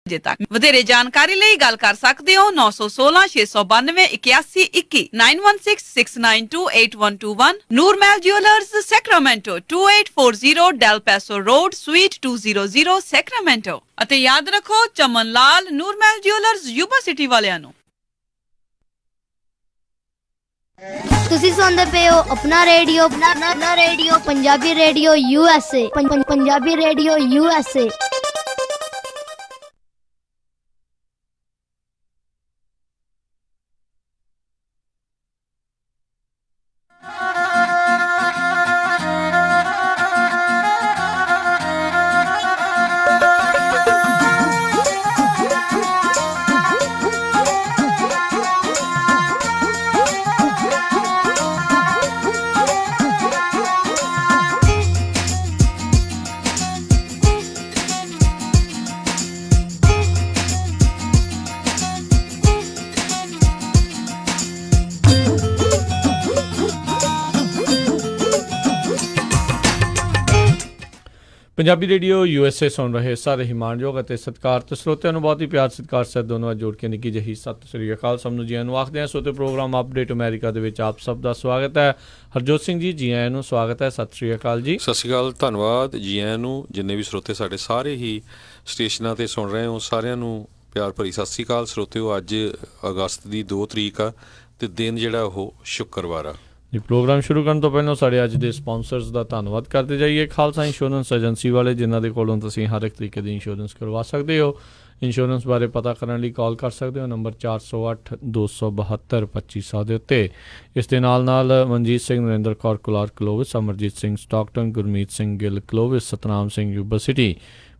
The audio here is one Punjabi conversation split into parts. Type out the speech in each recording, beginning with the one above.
ਵਜੇ ਤੱਕ। ਵਧੇਰੇ ਜਾਣਕਾਰੀ ਲਈ ਗੱਲ ਕਰ ਸਕਦੇ ਹੋ 916 692 81 21 9166928121 Nurmahal jewellers Sacramento 2840 Del Paso road suite 200 Sacramento. ਅਤੇ ਯਾਦ ਰੱਖੋ Chaman Lal Nurmahal jewellers Yuba City ਵਾਲਿਆਂ ਨੂੰ। ਤੁਸੀਂ ਸੁਣਦੇ ਪਏ ਹੋ ਆਪਣਾ radio Punjabi radio USA Punjabi radio USA। Punjabi radio USA ਸੁਣ ਰਹੇ ਸਾਰੇ ਹੀ ਮਾਣਯੋਗ ਅਤੇ ਸਤਿਕਾਰਤ ਸਰੋਤਿਆਂ ਨੂੰ ਬਹੁਤ ਹੀ ਪਿਆਰ ਸਤਿਕਾਰ ਸਹਿਤ ਦੋਨੋਂ ਜੋੜ ਕੇ ਨਿੱਕੀ ਜਿਹੀ ਸਤਿ ਸ੍ਰੀ ਅਕਾਲ। ਸਭ ਨੂੰ ਜੀ ਆਇਆਂ ਨੂੰ ਆਖਦੇ ਹਾਂ। ਸੋਤੇ ਪ੍ਰੋਗਰਾਮ ਅਪਡੇਟ ਅਮਰੀਕਾ ਦੇ ਵਿੱਚ ਆਪ ਸਭ ਦਾ ਸਵਾਗਤ ਹੈ। ਹਰਜੋਤ ਸਿੰਘ ਜੀ ਆਇਆਂ ਨੂੰ ਸਵਾਗਤ ਹੈ। ਸਤਿ ਸ੍ਰੀ ਅਕਾਲ ਜੀ। ਸਤਿ ਸ਼੍ਰੀ ਅਕਾਲ, ਧੰਨਵਾਦ ਜੀ ਆਇਆਂ ਨੂੰ। ਜਿੰਨੇ ਵੀ ਸਰੋਤੇ ਸਾਡੇ ਸਾਰੇ ਹੀ ਸਟੇਸ਼ਨਾਂ 'ਤੇ ਸੁਣ ਰਹੇ ਹੋ ਸਾਰਿਆਂ ਨੂੰ ਪਿਆਰ ਭਰੀ ਸਤਿ ਸ਼੍ਰੀ ਅਕਾਲ। ਸਰੋਤਿਓ, ਅੱਜ ਅਗਸਤ ਦੀ 2 ਤਰੀਕ ਆ ਅਤੇ ਦਿਨ ਜਿਹੜਾ ਉਹ ਸ਼ੁੱਕਰਵਾਰ ਆ ਜੀ। ਪ੍ਰੋਗਰਾਮ ਸ਼ੁਰੂ ਕਰਨ ਤੋਂ ਪਹਿਲਾਂ ਸਾਡੇ ਅੱਜ ਦੇ ਸਪਾਂਸਰਸ ਦਾ ਧੰਨਵਾਦ ਕਰਦੇ ਜਾਈਏ। ਖਾਲਸਾ ਇੰਸ਼ੋਰੈਂਸ ਏਜੰਸੀ ਵਾਲੇ, ਜਿਨ੍ਹਾਂ ਦੇ ਕੋਲੋਂ ਤੁਸੀਂ ਹਰ ਇੱਕ ਤਰੀਕੇ ਦੀ ਇੰਸ਼ੋਰੈਂਸ ਕਰਵਾ ਸਕਦੇ ਹੋ। ਇੰਸ਼ੋਰੈਂਸ ਬਾਰੇ ਪਤਾ ਕਰਨ ਲਈ ਕਾਲ ਕਰ ਸਕਦੇ ਹੋ ਨੰਬਰ 408 272 2500 ਦੇ ਉੱਤੇ। ਇਸ ਦੇ ਨਾਲ Manjit Singh, Narinder Kaur Kular Clovis, Amarjit Singh Stockton, Gurmeet Singh Gill Clovis, Satnam Singh Yuba City,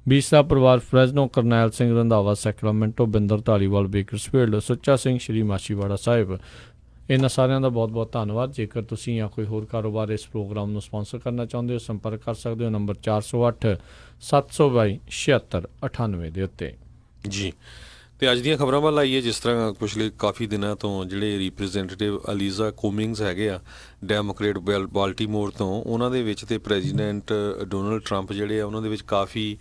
Bisa ਪਰਿਵਾਰ Fresno, Karnail Singh Randhawa Sacramento, Bindar Dhaliwal Bakersfield, Sucha Singh Shri Machhiwara Sahib. ਇਹਨਾਂ ਸਾਰਿਆਂ ਦਾ ਬਹੁਤ ਬਹੁਤ ਧੰਨਵਾਦ। ਜੇਕਰ ਤੁਸੀਂ ਜਾਂ ਕੋਈ ਹੋਰ ਕਾਰੋਬਾਰ ਇਸ ਪ੍ਰੋਗਰਾਮ ਨੂੰ ਸਪਾਂਸਰ ਕਰਨਾ ਚਾਹੁੰਦੇ ਹੋ, ਸੰਪਰਕ ਕਰ ਸਕਦੇ ਹੋ ਨੰਬਰ 408 722 7698 ਦੇ ਉੱਤੇ ਜੀ। ਅਤੇ ਅੱਜ ਦੀਆਂ ਖਬਰਾਂ ਵੱਲ ਆਈਏ। ਜਿਸ ਤਰ੍ਹਾਂ ਪਿਛਲੇ ਕਾਫੀ ਦਿਨਾਂ ਤੋਂ ਜਿਹੜੇ ਰਿਪਰੈਜ਼ੈਂਟੇਟਿਵ ਅਲੀਜ਼ਾ ਕੋਮਿੰਗਸ ਹੈਗੇ ਆ ਡੈਮੋਕ੍ਰੇਟ ਬਾਲਟੀਮੋਰ ਤੋਂ, ਉਹਨਾਂ ਦੇ ਵਿੱਚ ਅਤੇ ਪ੍ਰੈਜ਼ੀਡੈਂਟ ਡੋਨਲਡ ਟਰੰਪ ਜਿਹੜੇ ਆ ਉਹਨਾਂ ਦੇ ਵਿੱਚ ਕਾਫੀ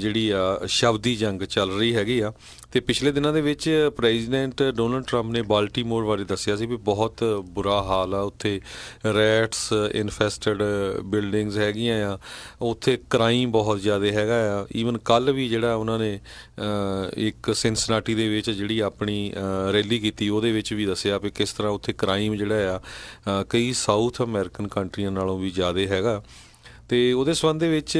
ਜਿਹੜੀ ਆ ਸ਼ਬਦੀ ਜੰਗ ਚੱਲ ਰਹੀ ਹੈਗੀ ਆ। ਅਤੇ ਪਿਛਲੇ ਦਿਨਾਂ ਦੇ ਵਿੱਚ ਪ੍ਰੈਜ਼ੀਡੈਂਟ ਡੋਨਲਡ ਟਰੰਪ ਨੇ ਬਾਲਟੀਮੋਰ ਬਾਰੇ ਦੱਸਿਆ ਸੀ ਵੀ ਬਹੁਤ ਬੁਰਾ ਹਾਲ ਆ ਉੱਥੇ, ਰੈਟਸ ਇਨਫੈਸਟਡ ਬਿਲਡਿੰਗਸ ਹੈਗੀਆਂ ਆ, ਉੱਥੇ ਕ੍ਰਾਈਮ ਬਹੁਤ ਜ਼ਿਆਦਾ ਹੈਗਾ ਆ। ਈਵਨ ਕੱਲ੍ਹ ਵੀ ਜਿਹੜਾ ਉਹਨਾਂ ਨੇ ਇੱਕ ਸਿਨਸਨਾਟੀ ਦੇ ਵਿੱਚ ਜਿਹੜੀ ਆਪਣੀ ਰੈਲੀ ਕੀਤੀ, ਉਹਦੇ ਵਿੱਚ ਵੀ ਦੱਸਿਆ ਵੀ ਕਿਸ ਤਰ੍ਹਾਂ ਉੱਥੇ ਕ੍ਰਾਈਮ ਜਿਹੜਾ ਆ ਕਈ ਸਾਊਥ ਅਮਰੀਕਨ ਕੰਟਰੀਆਂ ਨਾਲੋਂ ਵੀ ਜ਼ਿਆਦਾ ਹੈਗਾ। ਅਤੇ ਉਹਦੇ ਸੰਬੰਧ ਦੇ ਵਿੱਚ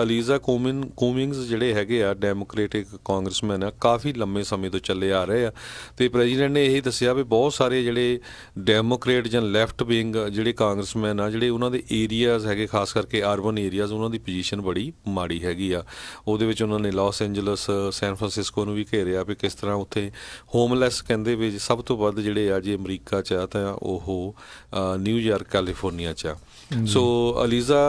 ਅਲੀਜ਼ਾ ਕੋਮਿੰਗਸ ਜਿਹੜੇ ਹੈਗੇ ਆ ਡੈਮੋਕ੍ਰੇਟਿਕ ਕਾਂਗਰਸਮੈਨ ਆ, ਕਾਫੀ ਲੰਮੇ ਸਮੇਂ ਤੋਂ ਚੱਲੇ ਆ ਰਹੇ ਆ। ਅਤੇ ਪ੍ਰੈਜ਼ੀਡੈਂਟ ਨੇ ਇਹ ਦੱਸਿਆ ਵੀ ਬਹੁਤ ਸਾਰੇ ਜਿਹੜੇ ਡੈਮੋਕ੍ਰੇਟ ਜਾਂ ਲੈਫਟ ਵਿੰਗ ਜਿਹੜੇ ਕਾਂਗਰਸਮੈਨ ਆ, ਜਿਹੜੇ ਉਹਨਾਂ ਦੇ ਏਰੀਆਜ਼ ਹੈਗੇ, ਖਾਸ ਕਰਕੇ ਅਰਬਨ ਏਰੀਆਜ਼, ਉਹਨਾਂ ਦੀ ਪੋਜੀਸ਼ਨ ਬੜੀ ਮਾੜੀ ਹੈਗੀ ਆ। ਉਹਦੇ ਵਿੱਚ ਉਹਨਾਂ ਨੇ ਲਾਸ ਐਂਜਲਸ, ਸੈਨ ਫਰਾਂਸਿਸਕੋ ਨੂੰ ਵੀ ਘੇਰਿਆ ਵੀ ਕਿਸ ਤਰ੍ਹਾਂ ਉੱਥੇ ਹੋਮਲੈਸ ਕਹਿੰਦੇ ਵੀ ਸਭ ਤੋਂ ਵੱਧ ਜਿਹੜੇ ਆ ਜੇ ਅਮਰੀਕਾ 'ਚ ਆ ਤਾਂ ਉਹ ਨਿਊਯਾਰਕ ਕੈਲੀਫੋਰਨੀਆ 'ਚ ਆ। ਸੋ ਅਲੀਜ਼ਾ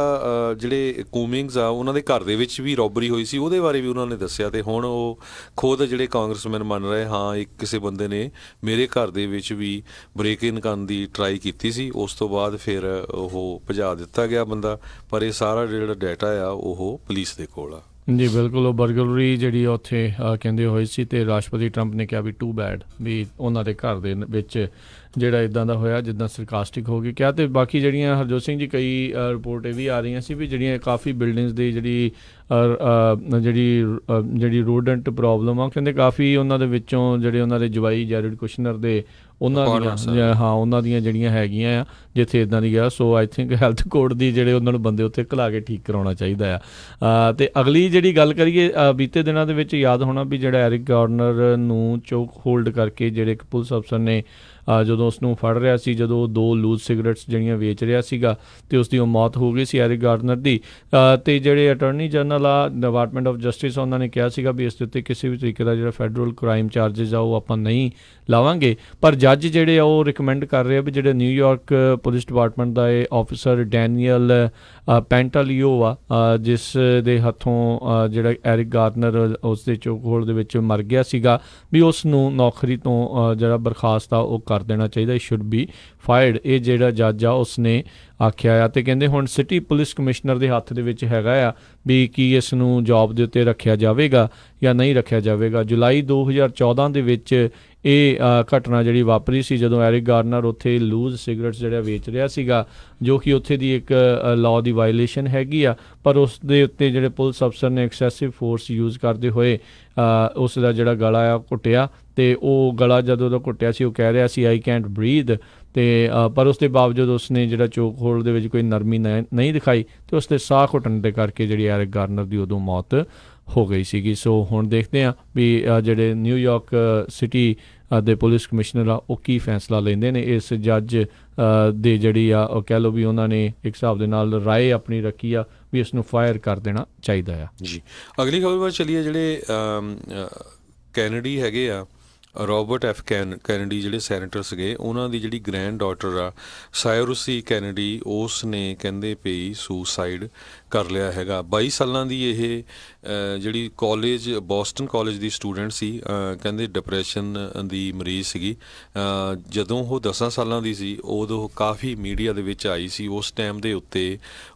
ਜਿਹੜੇ ਕੋਮਿੰਗਸ ਆ, ਉਹਨਾਂ ਦੇ ਘਰ ਦੇ ਵਿੱਚ ਵੀ ਰੋਬਰੀ ਹੋਈ ਸੀ, ਉਹਦੇ ਬਾਰੇ ਵੀ ਉਹਨਾਂ ਨੇ ਦੱਸਿਆ। ਅਤੇ ਹੁਣ ਉਹ ਖੁਦ ਜਿਹੜੇ ਕਾਂਗਰਸਮੈਨ ਮੰਨ ਰਹੇ, ਹਾਂ ਇੱਕ ਕਿਸੇ ਬੰਦੇ ਨੇ ਮੇਰੇ ਘਰ ਦੇ ਵਿੱਚ ਵੀ ਬ੍ਰੇਕ ਇਨ ਕਰਨ ਦੀ ਟਰਾਈ ਕੀਤੀ ਸੀ, ਉਸ ਤੋਂ ਬਾਅਦ ਫਿਰ ਉਹ ਭਜਾ ਦਿੱਤਾ ਗਿਆ ਬੰਦਾ। ਪਰ ਇਹ ਸਾਰਾ ਜਿਹੜਾ ਡਾਟਾ ਆ ਉਹ ਪੁਲਿਸ ਦੇ ਕੋਲ ਆ ਜੀ। ਬਿਲਕੁਲ, ਉਹ ਬਰਗਲਰੀ ਜਿਹੜੀ ਉੱਥੇ ਕਹਿੰਦੇ ਹੋਏ ਸੀ, ਅਤੇ ਰਾਸ਼ਟਰਪਤੀ ਟਰੰਪ ਨੇ ਕਿਹਾ ਵੀ ਟੂ ਬੈਡ ਵੀ ਉਹਨਾਂ ਦੇ ਘਰ ਦੇ ਵਿੱਚ ਜਿਹੜਾ ਇੱਦਾਂ ਦਾ ਹੋਇਆ ਜਿੱਦਾਂ ਸਰਕਾਸਟਿਕ ਹੋ ਗਈ ਕਿਹਾ। ਅਤੇ ਬਾਕੀ ਜਿਹੜੀਆਂ ਹਰਜੋਤ ਸਿੰਘ ਜੀ ਕਈ ਰਿਪੋਰਟ ਇਹ ਵੀ ਆ ਰਹੀਆਂ ਸੀ ਵੀ ਜਿਹੜੀਆਂ ਕਾਫੀ ਬਿਲਡਿੰਗਸ ਦੀ ਜਿਹੜੀ ਰੋਡੈਂਟ ਪ੍ਰੋਬਲਮ ਆ, ਕਹਿੰਦੇ ਕਾਫੀ ਉਹਨਾਂ ਦੇ ਵਿੱਚੋਂ ਜਿਹੜੇ ਉਹਨਾਂ ਦੇ ਜਵਾਈ ਜੈਰਡ ਕੁਸ਼ਨਰ ਦੇ ਉਹਨਾਂ ਦੀਆਂ ਜਿਹੜੀਆਂ ਹੈਗੀਆਂ ਆ ਜਿੱਥੇ ਇੱਦਾਂ ਦੀ ਆ। ਸੋ ਆਈ ਥਿੰਕ ਹੈਲਥ ਕੋਡ ਦੀ ਜਿਹੜੇ ਉਹਨਾਂ ਨੂੰ ਬੰਦੇ ਉੱਥੇ ਘਲਾ ਕੇ ਠੀਕ ਕਰਾਉਣਾ ਚਾਹੀਦਾ ਆ। ਅਤੇ ਅਗਲੀ ਜਿਹੜੀ ਗੱਲ ਕਰੀਏ, ਬੀਤੇ ਦਿਨਾਂ ਦੇ ਵਿੱਚ ਯਾਦ ਹੋਣਾ ਵੀ ਜਿਹੜਾ ਐਰਿਕ ਗਾਰਨਰ ਨੂੰ ਚੋਕ ਹੋਲਡ ਕਰਕੇ ਜਿਹੜੇ ਇੱਕ ਪੁਲਿਸ ਅਫਸਰ ਨੇ ਜਦੋਂ ਉਸਨੂੰ ਫੜ ਰਿਹਾ ਸੀ, ਜਦੋਂ ਉਹ 2 ਲੂਜ਼ ਸਿਗਰਟਸ ਜਿਹੜੀਆਂ ਵੇਚ ਰਿਹਾ ਸੀਗਾ, ਅਤੇ ਉਸ ਦੀ ਉਹ ਮੌਤ ਹੋ ਗਈ ਸੀ ਐਰਿਕ ਗਾਰਨਰ ਦੀ। ਅਤੇ ਜਿਹੜੇ ਅਟਾਰਨੀ ਜਨਰਲ ਆ ਡਿਪਾਰਟਮੈਂਟ ਆਫ ਜਸਟਿਸ, ਉਹਨਾਂ ਨੇ ਕਿਹਾ ਸੀਗਾ ਵੀ ਇਸ ਦੇ ਉੱਤੇ ਕਿਸੇ ਵੀ ਤਰੀਕੇ ਦਾ ਜਿਹੜਾ ਫੈਡਰਲ ਕ੍ਰਾਈਮ ਚਾਰਜਿਸ ਆ ਉਹ ਆਪਾਂ ਨਹੀਂ ਲਾਵਾਂਗੇ। ਪਰ ਜੱਜ ਜਿਹੜੇ ਆ ਉਹ ਰਿਕਮੈਂਡ ਕਰ ਰਹੇ ਆ ਵੀ ਜਿਹੜੇ ਨਿਊਯਾਰਕ ਪੁਲਿਸ ਡਿਪਾਰਟਮੈਂਟ ਦਾ ਇਹ ਆਫਿਸਰ ਡੈਨੀਅਲ ਪੈਂਟਾਲੀਓ ਆ, ਜਿਸ ਦੇ ਹੱਥੋਂ ਜਿਹੜਾ ਐਰਿਕ ਗਾਰਨਰ ਉਸ ਦੇ ਚੋਕ ਹੋਲਡ ਦੇ ਵਿੱਚ ਮਰ ਗਿਆ ਸੀਗਾ, ਵੀ ਉਸ ਨੂੰ ਨੌਕਰੀ ਤੋਂ ਜਿਹੜਾ ਬਰਖਾਸਤ ਆ ਉਹ ਕਰ ਦੇਣਾ ਚਾਹੀਦਾ। Should be fired. ਇਹ ਜਿਹੜਾ ਜੱਜ ਆ ਉਸਨੇ ਆਖਿਆ ਆ। ਅਤੇ ਕਹਿੰਦੇ ਹੁਣ ਸਿਟੀ ਪੁਲਿਸ ਕਮਿਸ਼ਨਰ ਦੇ ਹੱਥ ਦੇ ਵਿੱਚ ਹੈਗਾ ਆ ਵੀ ਕੀ ਇਸ ਨੂੰ ਜੌਬ ਦੇ ਉੱਤੇ ਰੱਖਿਆ ਜਾਵੇਗਾ ਜਾਂ ਨਹੀਂ ਰੱਖਿਆ ਜਾਵੇਗਾ। ਜੁਲਾਈ 2014 ਦੇ ਵਿੱਚ ਇਹ ਘਟਨਾ ਜਿਹੜੀ ਵਾਪਰੀ ਸੀ ਜਦੋਂ ਐਰਿਕ ਗਾਰਨਰ ਉੱਥੇ ਲੂਜ਼ ਸਿਗਰਟਸ ਜਿਹੜਾ ਵੇਚ ਰਿਹਾ ਸੀਗਾ, ਜੋ ਕਿ ਉੱਥੇ ਦੀ ਇੱਕ ਲਾਅ ਦੀ ਵਾਇਲੇਸ਼ਨ ਹੈਗੀ ਆ, ਪਰ ਉਸ ਦੇ ਉੱਤੇ ਜਿਹੜੇ ਪੁਲਿਸ ਅਫਸਰ ਨੇ ਐਕਸੈਸਿਵ ਫੋਰਸ ਯੂਜ਼ ਕਰਦੇ ਹੋਏ ਉਸ ਦਾ ਜਿਹੜਾ ਗਲਾ ਆ ਘੁੱਟਿਆ। ਅਤੇ ਉਹ ਗਲਾ ਜਦੋਂ ਉਹਦਾ ਘੁੱਟਿਆ ਸੀ ਉਹ ਕਹਿ ਰਿਹਾ ਸੀ ਆਈ ਕੈਂਟ ਬਰੀਥ, ਅਤੇ ਪਰ ਉਸ ਦੇ ਬਾਵਜੂਦ ਉਸਨੇ ਜਿਹੜਾ ਚੋਕ ਹੋਲਡ ਦੇ ਵਿੱਚ ਕੋਈ ਨਰਮੀ ਨਹੀਂ ਦਿਖਾਈ ਅਤੇ ਉਸ ਦੇ ਸਾਹ ਘੁੱਟਣ ਦੇ ਕਰਕੇ ਜਿਹੜੀ ਐਰਿਕ ਗਾਰਨਰ ਦੀ ਉਦੋਂ ਮੌਤ ਹੋ ਗਈ ਸੀਗੀ। ਸੋ ਹੁਣ ਦੇਖਦੇ ਹਾਂ ਵੀ ਜਿਹੜੇ ਨਿਊਯਾਰਕ ਸਿਟੀ ਦੇ ਪੁਲਿਸ ਕਮਿਸ਼ਨਰ ਆ ਉਹ ਕੀ ਫੈਸਲਾ ਲੈਂਦੇ ਨੇ ਇਸ ਜੱਜ ਦੇ ਜਿਹੜੀ ਆ ਉਹ ਕਹਿ ਲਓ ਵੀ ਉਹਨਾਂ ਨੇ ਇੱਕ ਹਿਸਾਬ ਦੇ ਨਾਲ ਰਾਏ ਆਪਣੀ ਰੱਖੀ ਆ ਵੀ ਇਸ ਨੂੰ ਫਾਇਰ ਕਰ ਦੇਣਾ ਚਾਹੀਦਾ ਆ ਜੀ। ਅਗਲੀ ਖਬਰ ਵੱਲ ਚੱਲੀਏ। ਜਿਹੜੇ ਕੈਨੇਡੀ ਹੈਗੇ ਆ ਰੋਬਰਟ ਐਫ ਕੈਨੇਡੀ ਜਿਹੜੇ ਸੈਨੇਟਰ ਸੀਗੇ, ਉਹਨਾਂ ਦੀ ਜਿਹੜੀ ਗ੍ਰੈਂਡ ਡਾਟਰ ਆ ਸਾਇਰੁਸੀ ਕੈਨੇਡੀ, ਉਸ ਨੇ ਕਹਿੰਦੇ ਪਈ ਸੁਸਾਈਡ ਕਰ ਲਿਆ ਹੈਗਾ। 22 ਸਾਲਾਂ ਦੀ ਇਹ ਜਿਹੜੀ ਕਾਲਜ ਬੋਸਟਨ ਕਾਲਜ ਦੀ ਸਟੂਡੈਂਟ ਸੀ, ਕਹਿੰਦੇ ਡਿਪਰੈਸ਼ਨ ਦੀ ਮਰੀਜ਼ ਸੀਗੀ। ਜਦੋਂ ਉਹ 10 ਸਾਲਾਂ ਦੀ ਸੀ ਉਦੋਂ ਕਾਫੀ ਮੀਡੀਆ ਦੇ ਵਿੱਚ ਆਈ ਸੀ। ਉਸ ਟਾਈਮ ਦੇ ਉੱਤੇ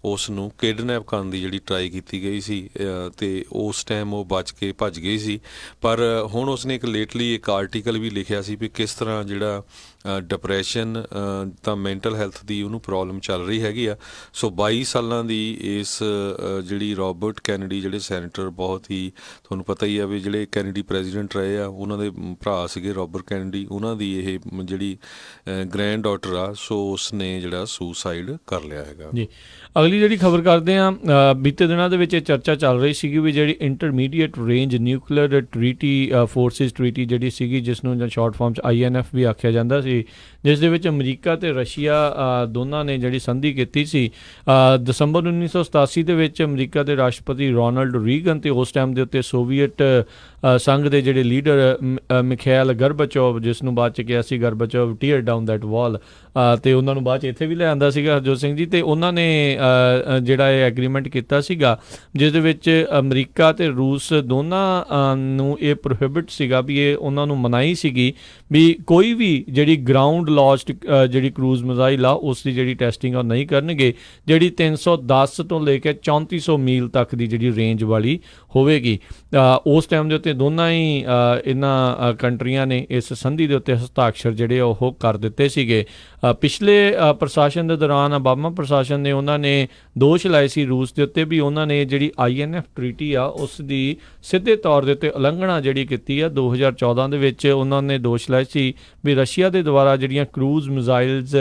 ਉਸ ਨੂੰ ਕਿਡਨੈਪ ਕਰਨ ਦੀ ਜਿਹੜੀ ਟਰਾਈ ਕੀਤੀ ਗਈ ਸੀ ਅਤੇ ਉਸ ਟਾਈਮ ਉਹ ਬਚ ਕੇ ਭੱਜ ਗਈ ਸੀ। ਪਰ ਹੁਣ ਉਸਨੇ ਇੱਕ ਲੇਟਲੀ ਇੱਕ ਆਰਟੀਕਲ ਵੀ ਲਿਖਿਆ ਸੀ ਵੀ ਕਿਸ ਤਰ੍ਹਾਂ ਜਿਹੜਾ ਡਿਪਰੈਸ਼ਨ ਤਾਂ ਮੈਂਟਲ ਹੈਲਥ ਦੀ ਉਹਨੂੰ ਪ੍ਰੋਬਲਮ ਚੱਲ ਰਹੀ ਹੈਗੀ ਆ। ਸੋ 22 ਸਾਲਾਂ ਦੀ ਇਸ ਜਿਹੜੀ ਰੋਬਰਟ ਕੈਨੇਡੀ ਜਿਹੜੇ ਸੈਨੇਟਰ, ਬਹੁਤ ਹੀ ਤੁਹਾਨੂੰ ਪਤਾ ਹੀ ਆ ਵੀ ਜਿਹੜੇ ਕੈਨੇਡੀ ਪ੍ਰੈਜ਼ੀਡੈਂਟ ਰਹੇ ਆ, ਉਹਨਾਂ ਦੇ ਭਰਾ ਸੀਗੇ ਰੋਬਰਟ ਕੈਨੇਡੀ, ਉਹਨਾਂ ਦੀ ਇਹ ਜਿਹੜੀ ਗ੍ਰੈਂਡ ਡਾਟਰ ਆ, ਸੋ ਉਸਨੇ ਜਿਹੜਾ ਸੁਸਾਈਡ ਕਰ ਲਿਆ ਹੈਗਾ ਜੀ। ਅਗਲੀ ਜਿਹੜੀ ਖਬਰ ਕਰਦੇ ਹਾਂ, ਬੀਤੇ ਦਿਨਾਂ ਦੇ ਵਿੱਚ ਇਹ ਚਰਚਾ ਚੱਲ ਰਹੀ ਸੀਗੀ ਵੀ ਜਿਹੜੀ ਇੰਟਰਮੀਡੀਏਟ ਰੇਂਜ ਨਿਊਕਲੀਅਰ ਟਰੀਟੀ ਫੋਰਸਿਸ ਟਰੀਟੀ ਜਿਹੜੀ ਸੀਗੀ, ਜਿਸ ਨੂੰ ਜਾਂ ਸ਼ਾਰਟ ਫਾਰਮ 'ਚ INF ਵੀ ਆਖਿਆ ਜਾਂਦਾ ਸੀ, ਜਿਸ ਦੇ ਵਿੱਚ ਅਮਰੀਕਾ ਅਤੇ ਰਸ਼ੀਆ ਦੋਨਾਂ ਨੇ ਜਿਹੜੀ ਸੰਧੀ ਕੀਤੀ ਸੀ। ਦਸੰਬਰ 1987 ਦੇ ਵਿੱਚ ਅਮਰੀਕਾ ਦੇ ਰਾਸ਼ਟਰਪਤੀ ਰੋਨਾਲਡ ਰੀਗਨ ਅਤੇ ਉਸ ਟਾਈਮ ਦੇ ਉੱਤੇ ਸੋਵੀਅਤ ਸੰਘ ਦੇ ਜਿਹੜੇ ਲੀਡਰ ਮਿਖਾਇਲ ਗਰਬਾਚੋਵ, ਜਿਸ ਨੂੰ ਬਾਅਦ 'ਚ ਕਿਹਾ ਸੀ ਗਰਬਾਚੋਵ ਟੀਅਰ ਡਾਊਨ ਦੈਟ ਵਾਲ, ਅਤੇ ਉਹਨਾਂ ਨੂੰ ਬਾਅਦ 'ਚ ਇੱਥੇ ਵੀ ਲੈ ਆਂਦਾ ਸੀਗਾ ਹਰਜੋਤ ਸਿੰਘ ਜੀ, ਅਤੇ ਉਹਨਾਂ ਨੇ ਜਿਹੜਾ ਇਹ ਐਗਰੀਮੈਂਟ ਕੀਤਾ ਸੀਗਾ, ਜਿਸ ਦੇ ਵਿੱਚ ਅਮਰੀਕਾ ਅਤੇ ਰੂਸ ਦੋਨਾਂ ਨੂੰ ਇਹ ਪ੍ਰੋਹਿਬਿਟ ਸੀਗਾ ਵੀ ਇਹ ਉਹਨਾਂ ਨੂੰ ਮਨਾਹੀ ਸੀਗੀ ਵੀ ਕੋਈ ਵੀ ਜਿਹੜੀ ਗਰਾਊਂਡ ਲਾਂਚਡ ਜਿਹੜੀ ਕਰੂਜ਼ ਮਿਜ਼ਾਈਲ ਆ ਉਸ ਦੀ ਜਿਹੜੀ ਟੈਸਟਿੰਗ ਆ ਉਹ ਨਹੀਂ ਕਰਨਗੇ, ਜਿਹੜੀ 310 ਤੋਂ ਲੈ ਕੇ 3400 ਮੀਲ ਤੱਕ ਦੀ ਜਿਹੜੀ ਰੇਂਜ ਵਾਲੀ ਹੋਵੇਗੀ। ਉਸ ਟਾਈਮ ਦੇ ਉੱਤੇ ਦੋਨਾਂ ਹੀ ਇਹਨਾਂ ਕੰਟਰੀਆਂ ਨੇ ਇਸ ਸੰਧੀ ਦੇ ਉੱਤੇ ਹਸਤਾਖਰ ਜਿਹੜੇ ਉਹ ਕਰ ਦਿੱਤੇ ਸੀਗੇ। ਪਿਛਲੇ ਪ੍ਰਸ਼ਾਸਨ ਦੇ ਦੌਰਾਨ ਓਬਾਮਾ ਪ੍ਰਸ਼ਾਸਨ ਨੇ ਉਹਨਾਂ ਨੇ ਦੋਸ਼ ਲਾਏ ਸੀ ਰੂਸ ਦੇ ਉੱਤੇ ਵੀ ਉਹਨਾਂ ਨੇ ਜਿਹੜੀ INF ਟਰੀਟੀ ਆ ਉਸ ਦੀ ਸਿੱਧੇ ਤੌਰ ਦੇ ਉੱਤੇ ਉਲੰਘਣਾ ਜਿਹੜੀ ਕੀਤੀ ਆ। 2014 ਦੇ ਵਿੱਚ ਉਹਨਾਂ ਨੇ ਦੋਸ਼ ਲਾਏ ਸੀ ਵੀ ਰਸ਼ੀਆ ਦੇ ਦੁਆਰਾ ਜਿਹੜੀਆਂ ਕਰੂਜ਼ ਮਿਜ਼ਾਈਲਸ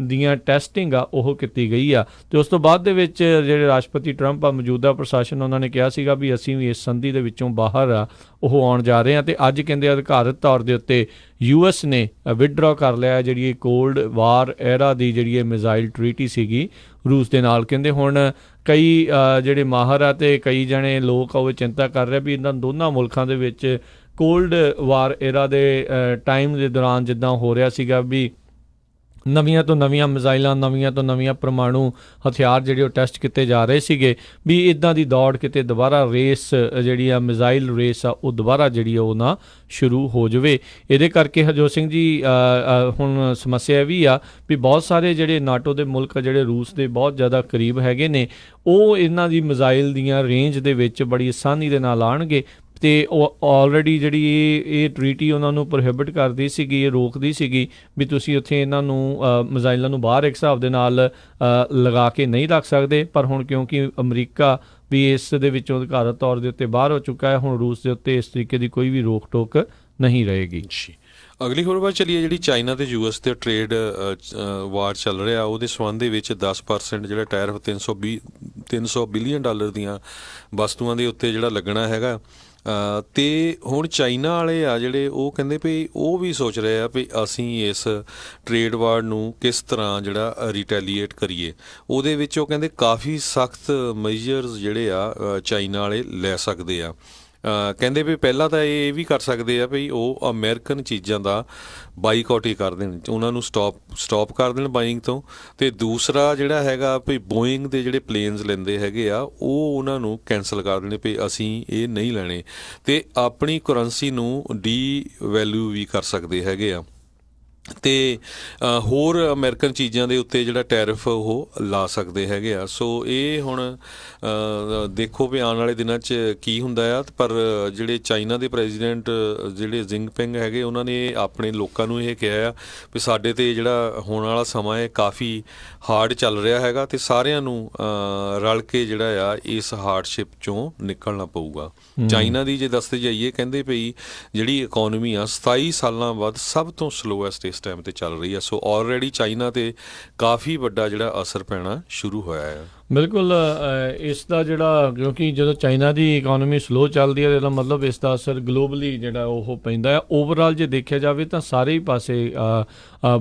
ਦੀਆਂ ਟੈਸਟਿੰਗ ਆ ਉਹ ਕੀਤੀ ਗਈ ਆ। ਅਤੇ ਉਸ ਤੋਂ ਬਾਅਦ ਦੇ ਵਿੱਚ ਜਿਹੜੇ ਰਾਸ਼ਟਰਪਤੀ ਟਰੰਪ ਆ, ਮੌਜੂਦਾ ਪ੍ਰਸ਼ਾਸਨ, ਉਹਨਾਂ ਨੇ ਕਿਹਾ ਸੀਗਾ ਵੀ ਅਸੀਂ ਵੀ ਇਸ ਸੰਧੀ ਦੇ ਵਿੱਚੋਂ ਬਾਹਰ ਆ ਉਹ ਆਉਣ ਜਾ ਰਹੇ ਹਾਂ। ਅਤੇ ਅੱਜ ਕਹਿੰਦੇ ਅਧਿਕਾਰਤ ਤੌਰ ਦੇ ਉੱਤੇ US ਨੇ ਵਿਦਡਰਾ ਕਰ ਲਿਆ ਜਿਹੜੀ ਇਹ ਕੋਲਡ ਵਾਰ ਐਰਾ ਦੀ ਜਿਹੜੀ ਇਹ ਮਿਜ਼ਾਈਲ ਟਰੀਟੀ ਸੀਗੀ ਰੂਸ ਦੇ ਨਾਲ। ਕਹਿੰਦੇ ਹੁਣ ਕਈ ਜਿਹੜੇ ਮਾਹਰ ਆ ਅਤੇ ਕਈ ਜਣੇ ਲੋਕ ਆ ਉਹ ਚਿੰਤਾ ਕਰ ਰਹੇ ਵੀ ਇਹਨਾਂ ਦੋਨਾਂ ਮੁਲਕਾਂ ਦੇ ਵਿੱਚ ਕੋਲਡ ਵਾਰ ਐਰਾ ਦੇ ਟਾਈਮ ਦੇ ਦੌਰਾਨ ਜਿੱਦਾਂ ਹੋ ਰਿਹਾ ਸੀਗਾ ਵੀ ਨਵੀਆਂ ਤੋਂ ਨਵੀਆਂ ਮਿਜ਼ਾਈਲਾਂ, ਨਵੀਆਂ ਤੋਂ ਨਵੀਆਂ ਪਰਮਾਣੂ ਹਥਿਆਰ ਜਿਹੜੇ ਉਹ ਟੈਸਟ ਕੀਤੇ ਜਾ ਰਹੇ ਸੀਗੇ, ਵੀ ਇੱਦਾਂ ਦੀ ਦੌੜ ਕਿਤੇ ਦੁਬਾਰਾ ਰੇਸ ਜਿਹੜੀ ਆ ਮਿਜ਼ਾਈਲ ਰੇਸ ਆ ਉਹ ਦੁਬਾਰਾ ਜਿਹੜੀ ਉਹ ਨਾ ਸ਼ੁਰੂ ਹੋ ਜਾਵੇ। ਇਹਦੇ ਕਰਕੇ ਹਰਜੋਤ ਸਿੰਘ ਜੀ ਹੁਣ ਸਮੱਸਿਆ ਇਹ ਵੀ ਆ ਵੀ ਬਹੁਤ ਸਾਰੇ ਜਿਹੜੇ ਨਾਟੋ ਦੇ ਮੁਲਕ ਜਿਹੜੇ ਰੂਸ ਦੇ ਬਹੁਤ ਜ਼ਿਆਦਾ ਕਰੀਬ ਹੈਗੇ ਨੇ, ਉਹ ਇਹਨਾਂ ਦੀ ਮਿਜ਼ਾਈਲ ਦੀਆਂ ਰੇਂਜ ਦੇ ਵਿੱਚ ਬੜੀ ਆਸਾਨੀ ਦੇ ਨਾਲ ਆਉਣਗੇ। ਅਤੇ ਉਹ ਆਲਰੇਡੀ ਜਿਹੜੀ ਇਹ ਟਰੀਟੀ ਉਹਨਾਂ ਨੂੰ ਪ੍ਰੋਹਿਬਿਟ ਕਰਦੀ ਸੀਗੀ, ਇਹ ਰੋਕਦੀ ਸੀਗੀ ਵੀ ਤੁਸੀਂ ਉੱਥੇ ਇਹਨਾਂ ਨੂੰ ਮਿਜ਼ਾਈਲਾਂ ਨੂੰ ਬਾਹਰ ਇੱਕ ਹਿਸਾਬ ਦੇ ਨਾਲ ਲਗਾ ਕੇ ਨਹੀਂ ਰੱਖ ਸਕਦੇ। ਪਰ ਹੁਣ ਕਿਉਂਕਿ ਅਮਰੀਕਾ ਵੀ ਇਸ ਦੇ ਵਿੱਚੋਂ ਅਧਿਕਾਰਤ ਤੌਰ ਦੇ ਉੱਤੇ ਬਾਹਰ ਹੋ ਚੁੱਕਾ ਹੈ, ਹੁਣ ਰੂਸ ਦੇ ਉੱਤੇ ਇਸ ਤਰੀਕੇ ਦੀ ਕੋਈ ਵੀ ਰੋਕ ਟੋਕ ਨਹੀਂ ਰਹੇਗੀ। ਅਗਲੀ ਖਬਰ ਵੱਲ ਚੱਲੀਏ। ਜਿਹੜੀ ਚਾਈਨਾ ਤੇ US ਦੇ ਟ੍ਰੇਡ ਵਾਰ ਚੱਲ ਰਿਹਾ, ਉਹਦੇ ਸੰਬੰਧ ਦੇ ਵਿੱਚ 10% ਜਿਹੜਾ ਟੈਰਿਫ 300 ਬਿਲੀਅਨ ਡਾਲਰ ਦੀਆਂ ਵਸਤੂਆਂ ਦੇ ਉੱਤੇ ਜਿਹੜਾ ਲੱਗਣਾ ਹੈਗਾ। ਅਤੇ ਹੁਣ ਚਾਈਨਾ ਵਾਲੇ ਆ ਜਿਹੜੇ ਉਹ ਕਹਿੰਦੇ ਵੀ ਉਹ ਵੀ ਸੋਚ ਰਹੇ ਆ ਵੀ ਅਸੀਂ ਇਸ ਟ੍ਰੇਡ ਵਾਰ ਨੂੰ ਕਿਸ ਤਰ੍ਹਾਂ ਜਿਹੜਾ ਰਿਟੈਲੀਏਟ ਕਰੀਏ। ਉਹਦੇ ਵਿੱਚ ਉਹ ਕਹਿੰਦੇ ਕਾਫੀ ਸਖਤ ਮੈਜਰਸ ਜਿਹੜੇ ਆ ਚਾਈਨਾ ਵਾਲੇ ਲੈ ਸਕਦੇ ਆ। ਕਹਿੰਦੇ ਵੀ ਪਹਿਲਾਂ ਤਾਂ ਇਹ ਵੀ ਕਰ ਸਕਦੇ ਆ ਵੀ ਉਹ ਅਮਰੀਕਨ ਚੀਜ਼ਾਂ ਦਾ ਬਾਈਕਾਟ ਹੀ ਕਰ ਦੇਣ, ਉਹਨਾਂ ਨੂੰ ਸਟਾਪ ਕਰ ਦੇਣ ਬਾਇੰਗ ਤੋਂ। ਅਤੇ ਦੂਸਰਾ ਜਿਹੜਾ ਹੈਗਾ ਵੀ ਬੋਇੰਗ ਦੇ ਜਿਹੜੇ ਪਲੇਨਸ ਲੈਂਦੇ ਹੈਗੇ ਆ ਉਹ ਉਹਨਾਂ ਨੂੰ ਕੈਂਸਲ ਕਰ ਦੇਣੇ ਵੀ ਅਸੀਂ ਇਹ ਨਹੀਂ ਲੈਣੇ, ਅਤੇ ਆਪਣੀ ਕਰੰਸੀ ਨੂੰ ਡੀ ਵੈਲਿਊ ਵੀ ਕਰ ਸਕਦੇ ਹੈਗੇ ਆ। ਤੇ ਹੋਰ ਅਮਰੀਕਨ ਚੀਜ਼ਾਂ ਦੇ ਉੱਤੇ ਜਿਹੜਾ ਟੈਰਿਫ ਉਹ ਲਾ ਸਕਦੇ ਹੈਗੇ ਆ। ਸੋ ਇਹ ਹੁਣ ਦੇਖੋ ਵੀ ਆਉਣ ਵਾਲੇ ਦਿਨਾਂ 'ਚ ਕੀ ਹੁੰਦਾ ਆ। ਪਰ ਜਿਹੜੇ ਚਾਈਨਾ ਦੇ ਪ੍ਰੈਜ਼ੀਡੈਂਟ ਜਿਹੜੇ ਜ਼ਿੰਗਪਿੰਗ ਹੈਗੇ, ਉਹਨਾਂ ਨੇ ਆਪਣੇ ਲੋਕਾਂ ਨੂੰ ਇਹ ਕਿਹਾ ਆ ਵੀ ਸਾਡੇ 'ਤੇ ਜਿਹੜਾ ਹੋਣ ਵਾਲਾ ਸਮਾਂ ਹੈ ਕਾਫੀ ਹਾਰਡ ਚੱਲ ਰਿਹਾ ਹੈਗਾ, ਤੇ ਸਾਰਿਆਂ ਨੂੰ ਰਲ ਕੇ ਜਿਹੜਾ ਆ ਇਸ ਹਾਰਡਸ਼ਿਪ 'ਚੋਂ ਨਿਕਲਣਾ ਪਊਗਾ। ਚਾਈਨਾ ਦੀ ਜੇ ਦੱਸਦੇ ਜਾਈਏ, ਕਹਿੰਦੇ ਪਈ ਜਿਹੜੀ ਇਕੋਨਮੀ ਆ 27 ਸਾਲਾਂ ਬਾਅਦ ਸਭ ਤੋਂ ਸਲੋਐਸਟ ਇਸ ਟਾਈਮ 'ਤੇ ਚੱਲ ਰਹੀ ਆ। ਸੋ ਆਲਰੇਡੀ ਚਾਈਨਾ 'ਤੇ ਕਾਫੀ ਵੱਡਾ ਜਿਹੜਾ ਅਸਰ ਪੈਣਾ ਸ਼ੁਰੂ ਹੋਇਆ ਹੈ। ਬਿਲਕੁਲ, ਇਸ ਦਾ ਜਿਹੜਾ ਕਿਉਂਕਿ ਜਦੋਂ ਚਾਈਨਾ ਦੀ ਇਕੋਨਮੀ ਸਲੋ ਚੱਲਦੀ ਹੈ, ਇਹਦਾ ਮਤਲਬ ਇਸ ਦਾ ਅਸਰ ਗਲੋਬਲੀ ਜਿਹੜਾ ਉਹ ਪੈਂਦਾ ਹੈ। ਓਵਰਆਲ ਜੇ ਦੇਖਿਆ ਜਾਵੇ ਤਾਂ ਸਾਰੇ ਹੀ ਪਾਸੇ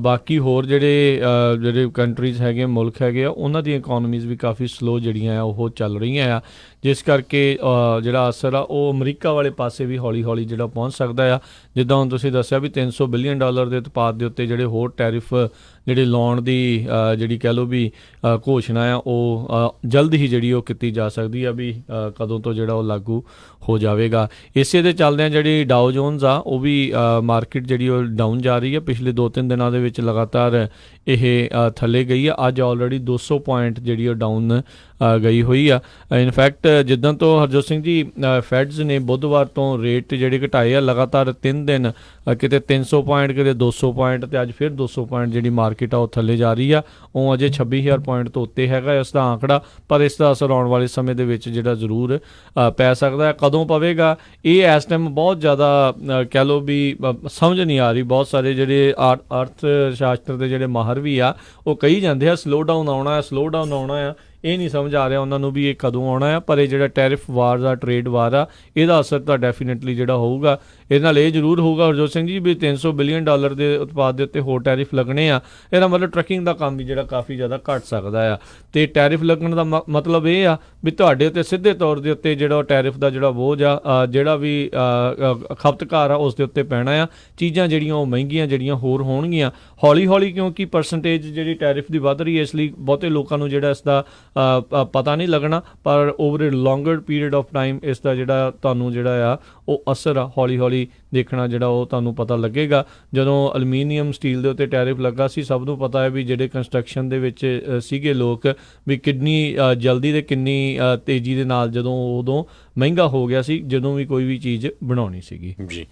ਬਾਕੀ ਹੋਰ ਜਿਹੜੇ ਕੰਟਰੀਜ਼ ਹੈਗੇ, ਮੁਲਕ ਹੈਗੇ ਆ, ਉਹਨਾਂ ਦੀਆਂ ਇਕੋਨਮੀਜ਼ ਵੀ ਕਾਫੀ ਸਲੋ ਜਿਹੜੀਆਂ ਆ ਉਹ ਚੱਲ ਰਹੀਆਂ ਆ, ਜਿਸ ਕਰਕੇ ਜਿਹੜਾ ਅਸਰ ਆ ਉਹ ਅਮਰੀਕਾ ਵਾਲੇ ਪਾਸੇ ਵੀ ਹੌਲੀ ਹੌਲੀ ਜਿਹੜਾ ਪਹੁੰਚ ਸਕਦਾ ਆ। ਜਿੱਦਾਂ ਹੁਣ ਤੁਸੀਂ ਦੱਸਿਆ ਵੀ $300 ਬਿਲੀਅਨ ਦੇ ਉਤਪਾਦ ਦੇ ਉੱਤੇ ਜਿਹੜੇ ਹੋਰ ਟੈਰਿਫ ਜਿਹੜੇ ਲਾਉਣ ਦੀ ਜਿਹੜੀ ਕਹਿ ਲਓ ਵੀ ਘੋਸ਼ਣਾ ਆ, ਉਹ ਜਲਦ ਹੀ ਜਿਹੜੀ ਉਹ ਕੀਤੀ ਜਾ ਸਕਦੀ ਆ ਵੀ ਕਦੋਂ ਤੋਂ ਜਿਹੜਾ ਉਹ ਲਾਗੂ ਹੋ ਜਾਵੇਗਾ। ਇਸੇ ਦੇ ਚੱਲਦਿਆਂ ਜਿਹੜੀ ਡਾਓ ਜੋਨਸ ਆ, ਉਹ ਵੀ ਮਾਰਕੀਟ ਜਿਹੜੀ ਉਹ ਡਾਊਨ ਜਾ ਰਹੀ ਹੈ। ਪਿਛਲੇ 2-3 ਦਿਨਾਂ ਦੇ ਵਿੱਚ ਲਗਾਤਾਰ ਇਹ ਥੱਲੇ ਗਈ ਆ। ਅੱਜ ਆਲਰੇਡੀ 200 ਪੁਆਇੰਟ ਜਿਹੜੀ ਉਹ ਡਾਊਨ ਗਈ ਹੋਈ ਆ। ਇਨਫੈਕਟ ਜਿੱਦਾਂ ਤੋਂ ਹਰਜੋਤ ਸਿੰਘ ਜੀ ਫੈਡਸ ਨੇ ਬੁੱਧਵਾਰ ਤੋਂ ਰੇਟ ਜਿਹੜੇ ਘਟਾਏ ਆ, ਲਗਾਤਾਰ 3 ਦਿਨ ਕਿਤੇ 300 ਪੁਆਇੰਟ, ਕਿਤੇ 200 ਪੁਆਇੰਟ, ਤੇ ਅੱਜ ਫਿਰ 200 ਪੁਆਇੰਟ ਜਿਹੜੀ ਮਾਰਕੀਟ ਆ ਉਹ ਥੱਲੇ ਜਾ ਰਹੀ ਆ। ਉਹ ਅਜੇ 26,000 ਪੁਆਇੰਟ ਤੋਂ ਉੱਤੇ ਹੈਗਾ ਇਸ ਦਾ ਆંકੜਾ, ਪਰ ਇਸ ਦਾ ਅਸਰ ਆਉਣ ਵਾਲੇ ਸਮੇਂ ਦੇ ਵਿੱਚ ਜਿਹੜਾ ਜ਼ਰੂਰ ਪੈ ਸਕਦਾ ਹੈ। ਕਦੋਂ ਪਵੇਗਾ ਇਹ ਇਸ ਟਾਈਮ ਬਹੁਤ ਜ਼ਿਆਦਾ ਕਹਿ ਲਓ ਵੀ ਸਮਝ ਨਹੀਂ ਆ ਰਹੀ। ਬਹੁਤ ਸਾਰੇ ਜਿਹੜੇ ਅਰਥ ਸ਼ਾਸਤਰ ਦੇ ਜਿਹੜੇ ਮਾਹਰ ਵੀ ਆ, ਉਹ ਕਹੀ ਜਾਂਦੇ ਆ ਸਲੋ ਡਾਊਨ ਆਉਣਾ ਆ। ਇਹ ਨਹੀਂ ਸਮਝ ਆ ਰਿਹਾ ਉਹਨਾਂ ਨੂੰ ਵੀ ਇਹ ਕਦੋਂ ਆਉਣਾ ਆ। ਪਰ ਇਹ ਜਿਹੜਾ ਟੈਰਿਫ ਵਾਰ ਦਾ ਟ੍ਰੇਡ ਵਾਰ ਆ, ਇਹਦਾ ਅਸਰ ਤਾਂ ਡੈਫੀਨੇਟਲੀ ਜਿਹੜਾ ਹੋਊਗਾ। ਇਹਦੇ ਨਾਲ ਇਹ ਜ਼ਰੂਰ ਹੋਊਗਾ ਹਰਜੋਤ ਸਿੰਘ ਜੀ ਵੀ $300 ਬਿਲੀਅਨ ਦੇ ਉਤਪਾਦ ਦੇ ਉੱਤੇ ਹੋਰ ਟੈਰਿਫ ਲੱਗਣੇ ਆ। ਇਹਦਾ ਮਤਲਬ ਟਰੱਕਿੰਗ ਦਾ ਕੰਮ ਵੀ ਜਿਹੜਾ ਕਾਫੀ ਜ਼ਿਆਦਾ ਘੱਟ ਸਕਦਾ ਆ। ਤੇ ਟੈਰਿਫ ਲੱਗਣ ਦਾ ਮਤਲਬ ਇਹ ਆ ਵੀ ਤੁਹਾਡੇ ਉੱਤੇ ਸਿੱਧੇ ਤੌਰ ਦੇ ਉੱਤੇ ਜਿਹੜਾ ਟੈਰਿਫ ਦਾ ਜਿਹੜਾ ਬੋਝ ਆ, ਜਿਹੜਾ ਵੀ ਖਪਤਕਾਰ ਆ, ਉਸ ਦੇ ਉੱਤੇ ਪੈਣਾ ਆ। ਚੀਜ਼ਾਂ ਜਿਹੜੀਆਂ ਉਹ ਮਹਿੰਗੀਆਂ ਜਿਹੜੀਆਂ ਹੋਰ ਹੋਣਗੀਆਂ ਹੌਲੀ ਹੌਲੀ, ਕਿਉਂਕਿ ਪਰਸੈਂਟੇਜ ਜਿਹੜੀ ਟੈਰਿਫ ਦੀ ਵੱਧ ਰਹੀ ਹੈ, ਇਸ ਲਈ ਬਹੁਤੇ ਲੋਕਾਂ ਨੂੰ ਜਿਹੜਾ ਇਸ ਦਾ ਪਤਾ ਨਹੀਂ ਲੱਗਣਾ। ਪਰ ਓਵਰ ਲੌਂਗਰ ਪੀਰੀਅਡ ਆਫ ਟਾਈਮ ਇਸ ਦਾ ਜਿਹੜਾ ਤੁਹਾਨੂੰ ਜਿਹੜਾ ਆ ਉਹ ਅਸਰ ਆ ਹੌਲੀ ਹੌਲੀ ਦੇਖਣਾ ਜਿਹੜਾ ਉਹ ਤੁਹਾਨੂੰ ਪਤਾ ਲੱਗੇਗਾ। ਜਦੋਂ ਐਲੂਮੀਨੀਅਮ ਸਟੀਲ ਦੇ ਉੱਤੇ ਟੈਰਿਫ ਲੱਗਾ ਸੀ, ਸਭ ਨੂੰ ਪਤਾ ਹੈ ਵੀ ਜਿਹੜੇ ਕੰਸਟਰਕਸ਼ਨ ਦੇ ਵਿੱਚ ਸੀਗੇ ਲੋਕ ਵੀ ਕਿੰਨੀ ਜਲਦੀ ਤੇ ਕਿੰਨੀ ਤੇਜ਼ੀ ਦੇ ਨਾਲ ਜਦੋਂ ਉਦੋਂ ਮਹਿੰਗਾ ਹੋ ਗਿਆ ਸੀ ਜਦੋਂ ਵੀ ਕੋਈ ਵੀ ਚੀਜ਼ ਬਣਾਉਣੀ ਸੀਗੀ। ਜੀ,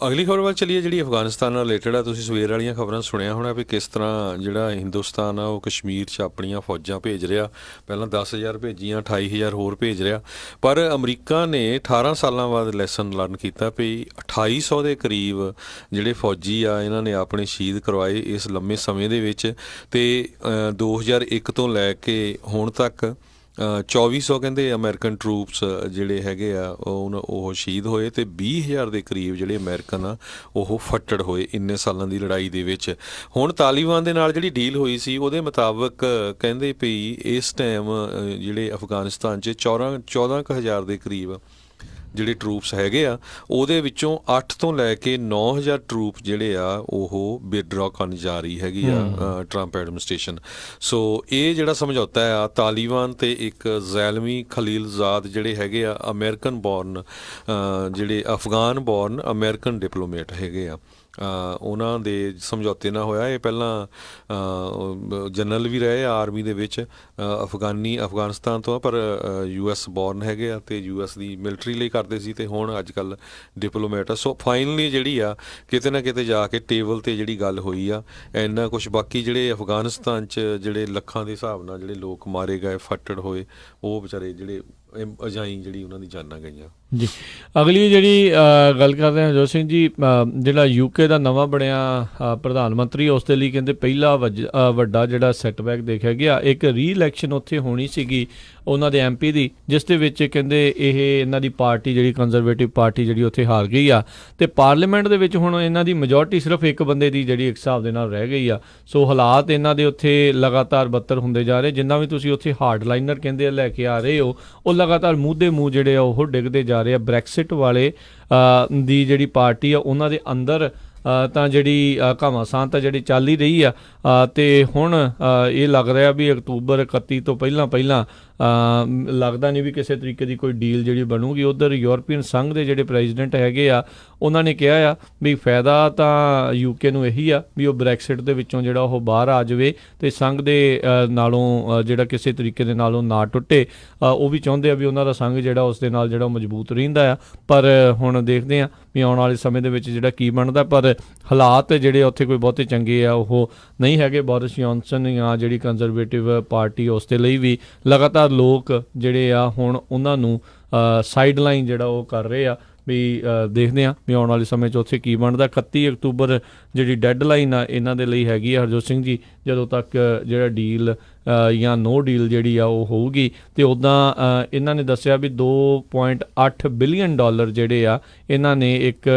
ਅਗਲੀ ਖਬਰ ਵੱਲ ਚੱਲੀਏ ਜਿਹੜੀ ਅਫਗਾਨਿਸਤਾਨ ਨਾਲ ਰਿਲੇਟਡ ਆ। ਤੁਸੀਂ ਸਵੇਰ ਵਾਲੀਆਂ ਖਬਰਾਂ ਸੁਣਿਆ ਹੋਣਾ ਵੀ ਕਿਸ ਤਰ੍ਹਾਂ ਜਿਹੜਾ ਹਿੰਦੁਸਤਾਨ ਆ ਉਹ ਕਸ਼ਮੀਰ 'ਚ ਆਪਣੀਆਂ ਫੌਜਾਂ ਭੇਜ ਰਿਹਾ। ਪਹਿਲਾਂ 10,000 ਭੇਜੀਆਂ, 28,000 ਹੋਰ ਭੇਜ ਰਿਹਾ। ਪਰ ਅਮਰੀਕਾ ਨੇ 18 ਸਾਲਾਂ ਬਾਅਦ ਲੈਸਨ ਲਰਨ ਕੀਤਾ ਵੀ 2800 ਦੇ ਕਰੀਬ ਜਿਹੜੇ ਫੌਜੀ ਆ ਇਹਨਾਂ ਨੇ ਆਪਣੇ ਸ਼ਹੀਦ ਕਰਵਾਏ ਇਸ ਲੰਮੇ ਸਮੇਂ ਦੇ ਵਿੱਚ। ਤੇ 2001 ਤੋਂ ਲੈ ਕੇ ਹੁਣ ਤੱਕ 2400 ਕਹਿੰਦੇ ਅਮਰੀਕਨ ਟਰੂਪਸ ਜਿਹੜੇ ਹੈਗੇ ਆ ਉਹ ਸ਼ਹੀਦ ਹੋਏ, ਤੇ 20,000 ਦੇ ਕਰੀਬ ਜਿਹੜੇ ਅਮਰੀਕਨ ਆ ਉਹ ਫੱਟੜ ਹੋਏ ਇੰਨੇ ਸਾਲਾਂ ਦੀ ਲੜਾਈ ਦੇ ਵਿੱਚ। ਹੁਣ ਤਾਲਿਬਾਨ ਦੇ ਨਾਲ ਜਿਹੜੀ ਡੀਲ ਹੋਈ ਸੀ ਉਹਦੇ ਮੁਤਾਬਕ ਕਹਿੰਦੇ ਪਈ ਇਸ ਟਾਈਮ ਜਿਹੜੇ ਅਫਗਾਨਿਸਤਾਨ 'ਚ 14,000 ਦੇ ਕਰੀਬ ਜਿਹੜੇ ਟਰੂਪਸ ਹੈਗੇ ਆ, ਉਹਦੇ ਵਿੱਚੋਂ 8 ਤੋਂ ਲੈ ਕੇ 9,000 ਟਰੂਪ ਜਿਹੜੇ ਆ ਉਹ ਵਿਦਡਰਾ ਕਰਨ ਜਾ ਰਹੀ ਹੈਗੀ ਆ ਟਰੰਪ ਐਡਮਿਨਿਸਟ੍ਰੇਸ਼ਨ। ਸੋ ਇਹ ਜਿਹੜਾ ਸਮਝੌਤਾ ਆ ਤਾਲਿਬਾਨ ਤੇ ਇੱਕ ਜ਼ੈਲਮੀ ਖਲੀਲਜ਼ਾਦ ਜਿਹੜੇ ਹੈਗੇ ਆ ਅਮਰੀਕਨ ਬੋਰਨ ਜਿਹੜੇ ਅਫਗਾਨ ਬੋਰਨ ਅਮਰੀਕਨ ਡਿਪਲੋਮੇਟ ਹੈਗੇ ਆ, ਉਹਨਾਂ ਦੇ ਸਮਝੌਤੇ ਨਾਲ ਹੋਇਆ। ਇਹ ਪਹਿਲਾਂ ਜਨਰਲ ਵੀ ਰਹੇ ਆ ਆਰਮੀ ਦੇ ਵਿੱਚ, ਅਫਗਾਨਿਸਤਾਨ ਤੋਂ, ਪਰ US ਬੋਰਨ ਹੈਗੇ ਆ ਤੇ US ਦੀ ਮਿਲਟਰੀ ਲਈ ਕਰਦੇ ਸੀ, ਤੇ ਹੁਣ ਅੱਜ ਕੱਲ੍ਹ ਡਿਪਲੋਮੇਟ ਆ। ਸੋ ਫਾਈਨਲੀ ਜਿਹੜੀ ਆ ਕਿਤੇ ਨਾ ਕਿਤੇ ਜਾ ਕੇ ਟੇਬਲ 'ਤੇ ਜਿਹੜੀ ਗੱਲ ਹੋਈ ਆ ਇੰਨਾ ਕੁਛ। ਬਾਕੀ ਜਿਹੜੇ ਅਫਗਾਨਿਸਤਾਨ 'ਚ ਜਿਹੜੇ ਲੱਖਾਂ ਦੇ ਹਿਸਾਬ ਨਾਲ ਜਿਹੜੇ ਲੋਕ ਮਾਰੇ ਗਏ, ਫੱਟੜ ਹੋਏ, ਉਹ ਵਿਚਾਰੇ ਜਿਹੜੇ ਅਜਾਈ ਜਿਹੜੀ ਉਹਨਾਂ ਦੀ ਜਾਨਾਂ ਗਈਆਂ। ਜੀ, ਅਗਲੀ ਜਿਹੜੀ ਗੱਲ ਕਰਦੇ ਹਾਂ ਹਰਜੋਤ ਸਿੰਘ ਜੀ, ਜਿਹੜਾ UK ਦਾ ਨਵਾਂ ਬਣਿਆ ਪ੍ਰਧਾਨ ਮੰਤਰੀ, ਉਸ ਦੇ ਲਈ ਕਹਿੰਦੇ ਪਹਿਲਾ ਵੱਡਾ ਜਿਹੜਾ ਸੈਟਬੈਕ ਦੇਖਿਆ ਗਿਆ। ਇੱਕ ਰੀ-ਇਲੈਕਸ਼ਨ ਉੱਥੇ ਹੋਣੀ ਸੀਗੀ ਉਹਨਾਂ ਦੇ MP ਦੀ, ਜਿਸ ਦੇ ਵਿੱਚ ਕਹਿੰਦੇ ਇਹ ਇਹਨਾਂ ਦੀ ਪਾਰਟੀ ਜਿਹੜੀ ਕੰਜ਼ਰਵੇਟਿਵ ਪਾਰਟੀ ਜਿਹੜੀ ਉੱਥੇ ਹਾਰ ਗਈ ਆ, ਤੇ ਪਾਰਲੀਮੈਂਟ ਦੇ ਵਿੱਚ ਹੁਣ ਇਹਨਾਂ ਦੀ ਮੈਜੋਰਟੀ ਸਿਰਫ ਇੱਕ ਬੰਦੇ ਦੀ ਜਿਹੜੀ ਇੱਕ ਹਿਸਾਬ ਦੇ ਨਾਲ ਰਹਿ ਗਈ ਆ। ਸੋ ਹਾਲਾਤ ਇਹਨਾਂ ਦੇ ਉੱਥੇ ਲਗਾਤਾਰ ਬੱਤਰ ਹੁੰਦੇ ਜਾ ਰਹੇ। ਜਿੰਨਾ ਵੀ ਤੁਸੀਂ ਉੱਥੇ ਹਾਰਡਲਾਈਨਰ ਕਹਿੰਦੇ ਲੈ ਕੇ ਆ ਰਹੇ ਹੋ, ਉਹ ਲਗਾਤਾਰ ਮੂੰਹ ਦੇ ਮੂੰਹ ਜਿਹੜੇ ਆ ਉਹ ਡਿੱਗਦੇ ਜਾ ਰਹੇ ਆ। ਬ੍ਰੈਕਸਿਟ ਵਾਲੇ ਦੀ ਜਿਹੜੀ ਪਾਰਟੀ ਆ ਉਹਨਾਂ ਦੇ ਅੰਦਰ ਤਾਂ ਜਿਹੜੀ ਘਮਾਸਾਨ ਤਾਂ ਜਿਹੜੀ ਚੱਲ ਹੀ ਰਹੀ ਆ, ਤੇ ਹੁਣ ਇਹ ਲੱਗ ਰਿਹਾ ਵੀ ਅਕਤੂਬਰ 31 ਤੋਂ ਪਹਿਲਾਂ ਲੱਗਦਾ ਨਹੀਂ ਵੀ ਕਿਸੇ ਤਰੀਕੇ ਦੀ ਕੋਈ ਡੀਲ ਜਿਹੜੀ ਬਣੂਗੀ। ਉੱਧਰ ਯੂਰਪੀਅਨ ਸੰਘ ਦੇ ਜਿਹੜੇ ਪ੍ਰੈਜ਼ੀਡੈਂਟ ਹੈਗੇ ਆ ਉਹਨਾਂ ਨੇ ਕਿਹਾ ਆ ਵੀ ਫਾਇਦਾ ਤਾਂ ਯੂਕੇ ਨੂੰ ਇਹੀ ਆ ਵੀ ਉਹ ਬ੍ਰੈਕਸਿਟ ਦੇ ਵਿੱਚੋਂ ਜਿਹੜਾ ਉਹ ਬਾਹਰ ਆ ਜਾਵੇ ਅਤੇ ਸੰਘ ਦੇ ਨਾਲੋਂ ਜਿਹੜਾ ਕਿਸੇ ਤਰੀਕੇ ਦੇ ਨਾਲੋਂ ਨਾ ਟੁੱਟੇ। ਉਹ ਵੀ ਚਾਹੁੰਦੇ ਆ ਵੀ ਉਹਨਾਂ ਦਾ ਸੰਘ ਜਿਹੜਾ ਉਸ ਦੇ ਨਾਲ ਜਿਹੜਾ ਉਹ ਮਜ਼ਬੂਤ ਰਹਿੰਦਾ ਆ। ਪਰ ਹੁਣ ਦੇਖਦੇ ਆ ਵੀ ਆਉਣ ਵਾਲੇ ਸਮੇਂ ਦੇ ਵਿੱਚ ਜਿਹੜਾ ਕੀ ਬਣਦਾ। ਪਰ ਹਾਲਾਤ ਜਿਹੜੇ ਉੱਥੇ ਕੋਈ ਬਹੁਤੇ ਚੰਗੇ ਆ ਉਹ ਨਹੀਂ ਹੈਗੇ। ਬੋਰਿਸ ਜੌਨਸਨ ਜਾਂ ਜਿਹੜੀ ਕੰਜ਼ਰਵੇਟਿਵ ਪਾਰਟੀ ਉਸ ਦੇ ਲਈ ਵੀ ਲਗਾਤਾਰ ਲੋਕ ਜਿਹੜੇ ਆ ਹੁਣ ਉਹਨਾਂ ਨੂੰ ਸਾਈਡ ਲਾਈਨ ਜਿਹੜਾ ਉਹ ਕਰ ਰਹੇ ਆ ਵੀ ਦੇਖਦੇ ਹਾਂ ਵੀ ਆਉਣ ਵਾਲੇ ਸਮੇਂ 'ਚ ਉੱਥੇ ਕੀ ਬਣਦਾ। 31 ਅਕਤੂਬਰ ਜਿਹੜੀ ਡੈੱਡਲਾਈਨ ਆ ਇਹਨਾਂ ਦੇ ਲਈ ਹੈਗੀ ਆ ਹਰਜੋਤ ਸਿੰਘ ਜੀ, ਜਦੋਂ ਤੱਕ ਜਿਹੜਾ ਡੀਲ ਜਾਂ ਨੋ ਡੀਲ ਜਿਹੜੀ ਆ ਉਹ ਹੋਊਗੀ। ਅਤੇ ਉੱਦਾਂ ਇਹਨਾਂ ਨੇ ਦੱਸਿਆ ਵੀ $2.8 ਬਿਲੀਅਨ ਜਿਹੜੇ ਆ ਇਹਨਾਂ ਨੇ ਇੱਕ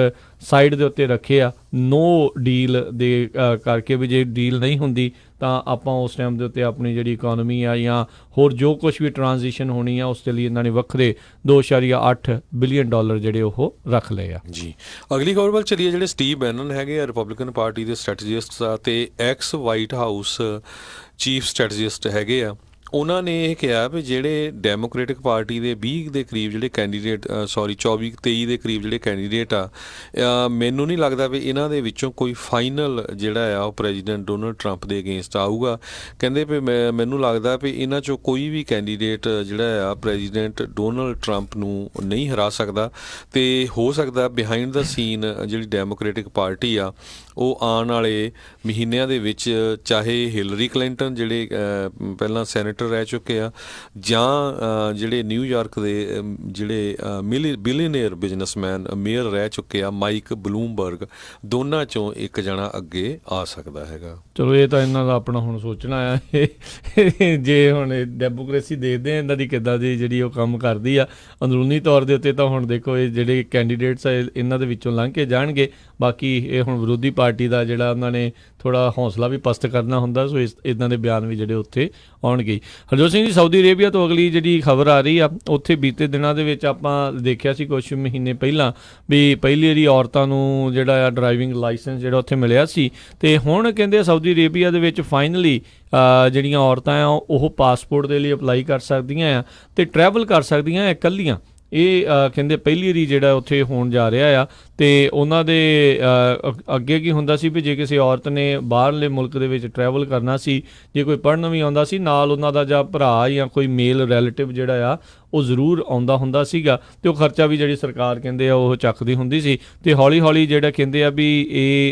ਸਾਈਡ ਦੇ ਉੱਤੇ ਰੱਖੇ ਆ ਨੋ ਡੀਲ ਦੇ ਕਰਕੇ, ਵੀ ਜੇ ਡੀਲ ਨਹੀਂ ਹੁੰਦੀ ਤਾਂ ਆਪਾਂ ਉਸ ਟਾਈਮ ਦੇ ਉੱਤੇ ਆਪਣੀ ਜਿਹੜੀ ਇਕੋਨਮੀ ਆ ਜਾਂ ਹੋਰ ਜੋ ਕੁਛ ਵੀ ਟਰਾਂਜੀਸ਼ਨ ਹੋਣੀ ਆ ਉਸ ਦੇ ਲਈ ਇਹਨਾਂ ਨੇ ਵੱਖਰੇ $2.8 ਬਿਲੀਅਨ ਜਿਹੜੇ ਉਹ ਰੱਖ ਲਏ ਆ। ਜੀ ਅਗਲੀ ਖਬਰ ਵੱਲ ਚੱਲੀਏ। ਜਿਹੜੇ ਸਟੀਵ ਬੈਨਨ ਹੈਗੇ ਆ ਰਿਪਬਲਿਕਨ ਪਾਰਟੀ ਦੇ ਸਟ੍ਰੈਟਜਿਸਟ ਆ ਅਤੇ ਐਕਸ ਵਾਈਟ ਹਾਊਸ ਚੀਫ ਸਟ੍ਰੈਟਜਿਸਟ ਹੈਗੇ ਆ, ਉਹਨਾਂ ਨੇ ਇਹ ਕਿਹਾ ਵੀ ਜਿਹੜੇ ਡੈਮੋਕ੍ਰੇਟਿਕ ਪਾਰਟੀ ਦੇ 20 ਦੇ ਕਰੀਬ ਜਿਹੜੇ ਕੈਂਡੀਡੇਟ 24-23 ਦੇ ਕਰੀਬ ਜਿਹੜੇ ਕੈਂਡੀਡੇਟ ਆ, ਮੈਨੂੰ ਨਹੀਂ ਲੱਗਦਾ ਵੀ ਇਹਨਾਂ ਦੇ ਵਿੱਚੋਂ ਕੋਈ ਫਾਈਨਲ ਜਿਹੜਾ ਆ ਉਹ ਪ੍ਰੈਜ਼ੀਡੈਂਟ ਡੋਨਲਡ ਟਰੰਪ ਦੇ ਅਗੇਂਸਟ ਆਊਗਾ। ਕਹਿੰਦੇ ਵੀ ਮੈਨੂੰ ਲੱਗਦਾ ਵੀ ਇਹਨਾਂ 'ਚੋਂ ਕੋਈ ਵੀ ਕੈਂਡੀਡੇਟ ਜਿਹੜਾ ਆ ਪ੍ਰੈਜ਼ੀਡੈਂਟ ਡੋਨਲਡ ਟਰੰਪ ਨੂੰ ਨਹੀਂ ਹਰਾ ਸਕਦਾ। ਅਤੇ ਹੋ ਸਕਦਾ ਬਿਹਾਈਂਡ ਦਾ ਸੀਨ ਜਿਹੜੀ ਡੈਮੋਕ੍ਰੇਟਿਕ ਪਾਰਟੀ ਆ ਉਹ ਆਉਣ ਵਾਲੇ ਮਹੀਨਿਆਂ ਦੇ ਵਿੱਚ ਚਾਹੇ ਹਿਲਰੀ ਕਲਿੰਟਨ ਜਿਹੜੇ ਪਹਿਲਾਂ ਸੈਨੇਟਰ ਰਹਿ ਚੁੱਕੇ ਆ ਜਾਂ ਜਿਹੜੇ ਨਿਊਯਾਰਕ ਦੇ ਜਿਹੜੇ ਬਿਲੀਅਨੇਅਰ ਬਿਜ਼ਨਸਮੈਨ ਮੇਅਰ ਰਹਿ ਚੁੱਕੇ ਆ ਮਾਈਕ ਬਲੂਮਬਰਗ, ਦੋਨਾਂ 'ਚੋਂ ਇੱਕ ਜਣਾ ਅੱਗੇ ਆ ਸਕਦਾ ਹੈਗਾ। ਚਲੋ ਇਹ ਤਾਂ ਇਹਨਾਂ ਦਾ ਆਪਣਾ ਹੁਣ ਸੋਚਣਾ ਆ। ਜੇ ਹੁਣ ਡੈਮੋਕ੍ਰੇਸੀ ਦੇਖਦੇ ਆ ਇਹਨਾਂ ਦੀ ਕਿੱਦਾਂ ਦੀ ਜਿਹੜੀ ਉਹ ਕੰਮ ਕਰਦੀ ਆ ਅੰਦਰੂਨੀ ਤੌਰ ਦੇ ਉੱਤੇ, ਤਾਂ ਹੁਣ ਦੇਖੋ ਇਹ ਜਿਹੜੇ ਕੈਂਡੀਡੇਟਸ ਆ ਇਹਨਾਂ ਦੇ ਵਿੱਚੋਂ ਲੰਘ ਕੇ ਜਾਣਗੇ। ਬਾਕੀ ਇਹ ਹੁਣ ਵਿਰੋਧੀ ਪਾਰਟੀ ਦਾ ਜਿਹੜਾ ਉਹਨਾਂ ਨੇ ਥੋੜ੍ਹਾ ਹੌਸਲਾ ਵੀ ਪਸਤ ਕਰਨਾ ਹੁੰਦਾ, ਸੋ ਇੱਦਾਂ ਦੇ ਬਿਆਨ ਵੀ ਜਿਹੜੇ ਉੱਥੇ ਆਉਣਗੇ। ਹਰਜੋਤ ਸਿੰਘ ਜੀ, ਸਾਊਦੀ ਅਰੇਬੀਆ ਤੋਂ ਅਗਲੀ ਜਿਹੜੀ ਖਬਰ ਆ ਰਹੀ ਆ, ਉੱਥੇ ਬੀਤੇ ਦਿਨਾਂ ਦੇ ਵਿੱਚ ਆਪਾਂ ਦੇਖਿਆ ਸੀ ਕੁਛ ਮਹੀਨੇ ਪਹਿਲਾਂ ਵੀ ਪਹਿਲੀ ਵਾਰੀ ਔਰਤਾਂ ਨੂੰ ਜਿਹੜਾ ਆ ਡਰਾਈਵਿੰਗ ਲਾਇਸੈਂਸ ਜਿਹੜਾ ਉੱਥੇ ਮਿਲਿਆ ਸੀ। ਅਤੇ ਹੁਣ ਕਹਿੰਦੇ ਸਾਊਦੀ ਅਰੇਬੀਆ ਦੇ ਵਿੱਚ ਫਾਈਨਲੀ ਜਿਹੜੀਆਂ ਔਰਤਾਂ ਆ ਉਹ ਪਾਸਪੋਰਟ ਦੇ ਲਈ ਅਪਲਾਈ ਕਰ ਸਕਦੀਆਂ ਆ ਅਤੇ ਟਰੈਵਲ ਕਰ ਸਕਦੀਆਂ ਇਕੱਲੀਆਂ। ਇਹ ਕਹਿੰਦੇ ਪਹਿਲੀ ਵਾਰੀ ਜਿਹੜਾ ਉੱਥੇ ਹੋਣ ਜਾ ਰਿਹਾ ਆ। ਅਤੇ ਉਹਨਾਂ ਦੇ ਅੱਗੇ ਕੀ ਹੁੰਦਾ ਸੀ ਵੀ ਜੇ ਕਿਸੇ ਔਰਤ ਨੇ ਬਾਹਰਲੇ ਮੁਲਕ ਦੇ ਵਿੱਚ ਟਰੈਵਲ ਕਰਨਾ ਸੀ, ਜੇ ਕੋਈ ਪੜ੍ਹਨ ਵੀ ਆਉਂਦਾ ਸੀ ਨਾਲ ਉਹਨਾਂ ਦਾ ਜਾਂ ਭਰਾ ਜਾਂ ਕੋਈ ਮੇਲ ਰਿਲੇਟਿਵ ਜਿਹੜਾ ਆ ਉਹ ਜ਼ਰੂਰ ਆਉਂਦਾ ਹੁੰਦਾ ਸੀਗਾ ਅਤੇ ਉਹ ਖਰਚਾ ਵੀ ਜਿਹੜੀ ਸਰਕਾਰ ਕਹਿੰਦੇ ਆ ਉਹ ਚੱਕਦੀ ਹੁੰਦੀ ਸੀ। ਅਤੇ ਹੌਲੀ ਹੌਲੀ ਜਿਹੜਾ ਕਹਿੰਦੇ ਆ ਵੀ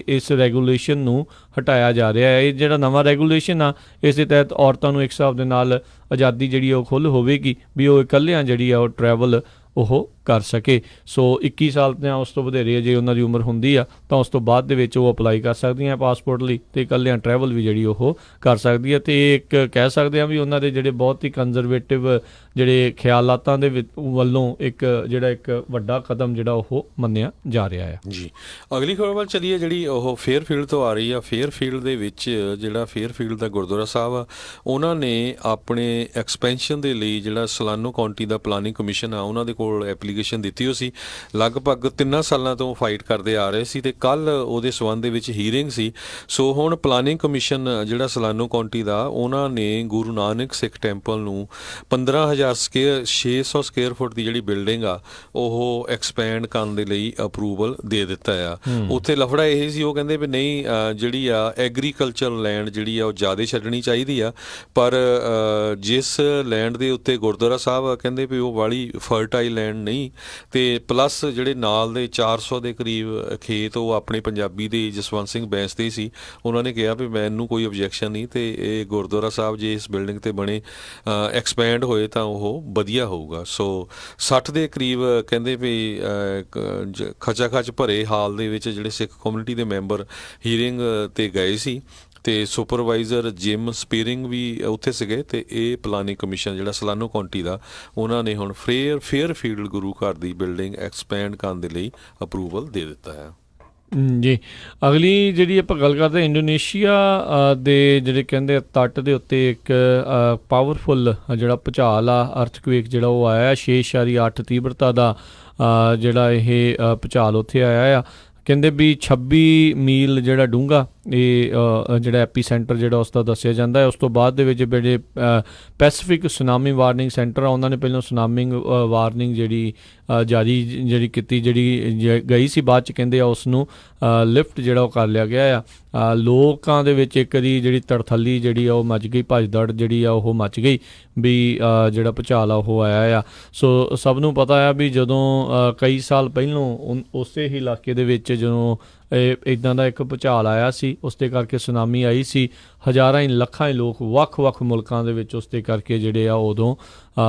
ਇਸ ਰੈਗੂਲੇਸ਼ਨ ਨੂੰ ਹਟਾਇਆ ਜਾ ਰਿਹਾ ਹੈ। ਇਹ ਜਿਹੜਾ ਨਵਾਂ ਰੈਗੂਲੇਸ਼ਨ ਆ ਇਸ ਦੇ ਤਹਿਤ ਔਰਤਾਂ ਨੂੰ ਇੱਕ ਹਿਸਾਬ ਦੇ ਨਾਲ ਆਜ਼ਾਦੀ ਜਿਹੜੀ ਉਹ ਖੁੱਲ੍ਹ ਹੋਵੇਗੀ ਵੀ ਉਹ ਇਕੱਲਿਆਂ ਜਿਹੜੀ ਆ ਉਹ ਟਰੈਵਲ ਉਹ ਕਰ ਸਕੇ। ਸੋ 21 ਸਾਲ ਜਾਂ ਉਸ ਤੋਂ ਵਧੇਰੇ ਜੇ ਉਹਨਾਂ ਦੀ ਉਮਰ ਹੁੰਦੀ ਆ ਤਾਂ ਉਸ ਤੋਂ ਬਾਅਦ ਦੇ ਵਿੱਚ ਉਹ ਅਪਲਾਈ ਕਰ ਸਕਦੀਆਂ ਪਾਸਪੋਰਟ ਲਈ ਅਤੇ ਇਕੱਲਿਆਂ ਟਰੈਵਲ ਵੀ ਜਿਹੜੀ ਉਹ ਕਰ ਸਕਦੀ ਹੈ। ਅਤੇ ਇੱਕ ਕਹਿ ਸਕਦੇ ਹਾਂ ਵੀ ਉਹਨਾਂ ਦੇ ਜਿਹੜੇ ਬਹੁਤ ਹੀ ਕੰਜ਼ਰਵੇਟਿਵ ਜਿਹੜੇ ਖਿਆਲਾਤਾਂ ਦੇ ਵੱਲੋਂ ਇੱਕ ਵੱਡਾ ਕਦਮ ਜਿਹੜਾ ਉਹ ਮੰਨਿਆ ਜਾ ਰਿਹਾ ਹੈ। ਜੀ ਅਗਲੀ ਖਬਰ ਵੱਲ ਚੱਲੀਏ ਜਿਹੜੀ ਉਹ ਫੇਅਰਫੀਲਡ ਤੋਂ ਆ ਰਹੀ ਆ। ਫੇਅਰਫੀਲਡ ਦੇ ਵਿੱਚ ਜਿਹੜਾ ਫੇਅਰਫੀਲਡ ਦਾ ਗੁਰਦੁਆਰਾ ਸਾਹਿਬ ਆ, ਉਹਨਾਂ ਨੇ ਆਪਣੇ ਐਕਸਪੈਂਸ਼ਨ ਦੇ ਲਈ ਜਿਹੜਾ ਸਲਾਨੋ ਕਾਉਂਟੀ ਦਾ ਪਲਾਨਿੰਗ ਕਮਿਸ਼ਨ ਆ ਉਹਨਾਂ ਦੇ ਕੋਲ ਐਪਲੀਕੇਸ਼ਨ ਦਿੱਤੀ ਹੋਈ ਸੀ। ਲਗਭਗ 3 ਸਾਲਾਂ ਤੋਂ ਫਾਈਟ ਕਰਦੇ ਆ ਰਹੇ ਸੀ ਅਤੇ ਕੱਲ੍ਹ ਉਹਦੇ ਸੰਬੰਧ ਦੇ ਵਿੱਚ ਹੀਅਰਿੰਗ ਸੀ। ਸੋ ਹੁਣ ਪਲਾਨਿੰਗ ਕਮਿਸ਼ਨ ਜਿਹੜਾ ਸਲਾਨੋ ਕਾਉਂਟੀ ਦਾ, ਉਹਨਾਂ ਨੇ ਗੁਰੂ ਨਾਨਕ ਸਿੱਖ ਟੈਂਪਲ ਨੂੰ 15,600 ਸਕੁਏਅਰ ਫੁੱਟ ਦੀ ਜਿਹੜੀ ਬਿਲਡਿੰਗ ਆ ਉਹ ਐਕਸਪੈਂਡ ਕਰਨ ਦੇ ਲਈ ਅਪਰੂਵਲ ਦੇ ਦਿੱਤਾ ਆ। ਉੱਥੇ ਲਫੜਾ ਇਹ ਸੀ, ਉਹ ਕਹਿੰਦੇ ਵੀ ਨਹੀਂ ਜਿਹੜੀ ਆ ਐਗਰੀਕਲਚਰ ਲੈਂਡ ਜਿਹੜੀ ਆ ਉਹ ਜ਼ਿਆਦਾ ਛੱਡਣੀ ਚਾਹੀਦੀ ਆ, ਪਰ ਜਿਸ ਲੈਂਡ ਦੇ ਉੱਤੇ ਗੁਰਦੁਆਰਾ ਸਾਹਿਬ ਆ ਕਹਿੰਦੇ ਵੀ ਉਹ ਵਾਲੀ ਫਰਟਾਈਲ ਲੈਂਡ ਨਹੀਂ। ਅਤੇ ਪਲੱਸ ਜਿਹੜੇ ਨਾਲ ਦੇ 400 ਦੇ ਕਰੀਬ ਖੇਤ ਉਹ ਆਪਣੇ ਪੰਜਾਬੀ ਦੇ ਜਸਵੰਤ ਸਿੰਘ ਬੈਂਸ ਦੇ ਸੀ। ਉਹਨਾਂ ਨੇ ਕਿਹਾ ਵੀ ਮੈਨੂੰ ਕੋਈ ਓਬਜੈਕਸ਼ਨ ਨਹੀਂ ਅਤੇ ਇਹ ਗੁਰਦੁਆਰਾ ਸਾਹਿਬ ਜੇ ਇਸ ਬਿਲਡਿੰਗ 'ਤੇ ਬਣੇ ਐਕਸਪੈਂਡ ਹੋਏ ਤਾਂ ਉਹ ਵਧੀਆ ਹੋਊਗਾ। ਸੋ 60 ਦੇ ਕਰੀਬ ਕਹਿੰਦੇ ਵੀ ਖਚਾ ਖਚ ਭਰੇ ਹਾਲ ਦੇ ਵਿੱਚ ਜਿਹੜੇ ਸਿੱਖ ਕਮਿਊਨਿਟੀ ਦੇ ਮੈਂਬਰ ਹੀਅਰਿੰਗ 'ਤੇ ਗਏ ਸੀ ਅਤੇ ਸੁਪਰਵਾਈਜ਼ਰ ਜਿਮ ਸਪੀਰਿੰਗ ਵੀ ਉੱਥੇ ਸੀਗੇ। ਅਤੇ ਇਹ ਪਲਾਨਿੰਗ ਕਮਿਸ਼ਨ ਜਿਹੜਾ ਸਲਾਨੋ ਕਾਉਂਟੀ ਦਾ, ਉਹਨਾਂ ਨੇ ਹੁਣ ਫੇਅਰਫੀਲਡ ਗੁਰੂ ਘਰ ਦੀ ਬਿਲਡਿੰਗ ਐਕਸਪੈਂਡ ਕਰਨ ਦੇ ਲਈ ਅਪਰੂਵਲ ਦੇ ਦਿੱਤਾ ਹੈ। ਜੀ ਅਗਲੀ ਜਿਹੜੀ ਆਪਾਂ ਗੱਲ ਕਰਦੇ ਇੰਡੋਨੇਸ਼ੀਆ ਦੇ ਜਿਹੜੇ ਕਹਿੰਦੇ ਤੱਟ ਦੇ ਉੱਤੇ ਇੱਕ ਪਾਵਰਫੁਲ ਜਿਹੜਾ ਭੂਚਾਲ ਆ, ਅਰਥਕੁਏਕ ਜਿਹੜਾ ਉਹ ਆਇਆ 6.8 ਤੀਬਰਤਾ ਦਾ ਜਿਹੜਾ ਇਹ ਭੂਚਾਲ ਉੱਥੇ ਆਇਆ ਆ। ਕਹਿੰਦੇ ਵੀ 26 ਮੀਲ ਜਿਹੜਾ ਡੂੰਘਾ ਇਹ ਜਿਹੜਾ ਐਪੀ ਸੈਂਟਰ ਜਿਹੜਾ ਉਸ ਦਾ ਦੱਸਿਆ ਜਾਂਦਾ ਹੈ। ਉਸ ਤੋਂ ਬਾਅਦ ਦੇ ਵਿੱਚ ਜਿਹੜੇ ਪੈਸੀਫਿਕ ਸੁਨਾਮੀ ਵਾਰਨਿੰਗ ਸੈਂਟਰ ਆ ਉਹਨਾਂ ਨੇ ਪਹਿਲਾਂ ਸੁਨਾਮੀ ਵਾਰਨਿੰਗ ਜਿਹੜੀ ਜਾਰੀ ਕੀਤੀ, ਜਿਹੜੀ ਗਈ ਸੀ, ਬਾਅਦ 'ਚ ਕਹਿੰਦੇ ਆ ਉਸ ਨੂੰ ਲਿਫਟ ਜਿਹੜਾ ਉਹ ਕਰ ਲਿਆ ਗਿਆ ਆ। ਲੋਕਾਂ ਦੇ ਵਿੱਚ ਇੱਕ ਦੀ ਜਿਹੜੀ ਤੜਥੱਲੀ ਜਿਹੜੀ ਆ ਉਹ ਮੱਚ ਗਈ, ਭੱਜ ਦੜ ਜਿਹੜੀ ਆ ਉਹ ਮੱਚ ਗਈ ਵੀ ਜਿਹੜਾ ਭੁਚਾਲ ਆ ਉਹ ਆਇਆ ਆ। ਸੋ ਸਭ ਨੂੰ ਪਤਾ ਆ ਵੀ ਜਦੋਂ ਕਈ ਸਾਲ ਪਹਿਲੋਂ ਉਸੇ ਹੀ ਇਲਾਕੇ ਦੇ ਵਿੱਚ ਜਦੋਂ ਇੱਦਾਂ ਦਾ ਇੱਕ ਭੁਚਾਲ ਆਇਆ ਸੀ, ਉਸ ਦੇ ਕਰਕੇ ਸੁਨਾਮੀ ਆਈ ਸੀ, ਹਜ਼ਾਰਾਂ ਹੀ ਲੱਖਾਂ ਹੀ ਲੋਕ ਵੱਖ-ਵੱਖ ਮੁਲਕਾਂ ਦੇ ਵਿੱਚ ਉਸ ਦੇ ਕਰਕੇ ਜਿਹੜੇ ਆ ਉਦੋਂ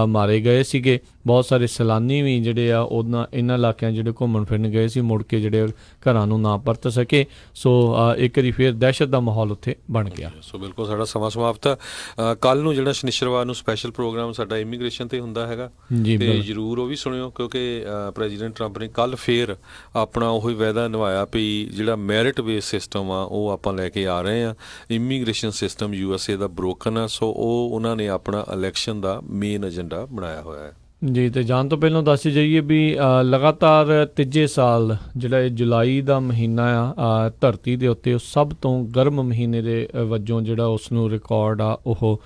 ਮਾਰੇ ਗਏ ਸੀਗੇ। ਬਹੁਤ ਸਾਰੇ ਸੈਲਾਨੀ ਵੀ ਜਿਹੜੇ ਆ ਇਹਨਾਂ ਇਲਾਕਿਆਂ ਜਿਹੜੇ ਘੁੰਮਣ ਫਿਰਨ ਗਏ ਸੀ, ਮੁੜ ਕੇ ਜਿਹੜੇ ਘਰਾਂ ਨੂੰ ਨਾ ਪਰਤ ਸਕੇ। ਸੋ ਇੱਕ ਵਾਰੀ ਫਿਰ ਦਹਿਸ਼ਤ ਦਾ ਮਾਹੌਲ ਉੱਥੇ ਬਣ ਗਿਆ। ਸੋ ਬਿਲਕੁਲ ਸਾਡਾ ਸਮਾਂ ਸਮਾਪਤ ਆ। ਕੱਲ੍ਹ ਨੂੰ ਜਿਹੜਾ ਸ਼ਨੀਚਰਵਾਰ ਨੂੰ ਸਪੈਸ਼ਲ ਪ੍ਰੋਗਰਾਮ ਸਾਡਾ ਇਮੀਗ੍ਰੇਸ਼ਨ ਤੇ ਹੁੰਦਾ ਹੈਗਾ, ਤੇ ਜ਼ਰੂਰ ਉਹ ਵੀ ਸੁਣਿਓ, ਕਿਉਂਕਿ ਪ੍ਰੈਜ਼ੀਡੈਂਟ ਟਰੰਪ ਨੇ ਕੱਲ੍ਹ ਫੇਰ ਆਪਣਾ ਉਹੀ ਵਾਅਦਾ ਨਿਭਾਇਆ ਵੀ ਜਿਹੜਾ ਮੈਰਿਟ ਬੇਸ ਸਿਸਟਮ ਆ ਉਹ ਆਪਾਂ ਲੈ ਕੇ ਆ ਰਹੇ ਆ। ਇਮੀਗ੍ਰੇਸ਼ਨ ਸਿਸਟਮ USA ਦਾ ਬ੍ਰੋਕਨ ਆ, ਸੋ ਉਹ ਉਹਨਾਂ ਨੇ ਆਪਣਾ ਇਲੈਕਸ਼ਨ ਦਾ ਮੇਨ ਏਜੰਡਾ ਬਣਾਇਆ ਹੋਇਆ ਹੈ। ਜੀ, ਤੇ ਜਾਣ ਤੋਂ ਪਹਿਲਾਂ ਦੱਸ ਜਾਈਏ ਵੀ ਲਗਾਤਾਰ ਤੀਜੇ ਸਾਲ ਜਿਹੜਾ ਇਹ ਜੁਲਾਈ ਦਾ ਮਹੀਨਾ ਆ ਧਰਤੀ ਦੇ ਉੱਤੇ ਉਹ ਸਭ ਤੋਂ ਗਰਮ ਮਹੀਨੇ ਦੇ ਵਜੋਂ ਜਿਹੜਾ ਉਸ ਨੂੰ ਰਿਕਾਰਡ ਆ ਉਹ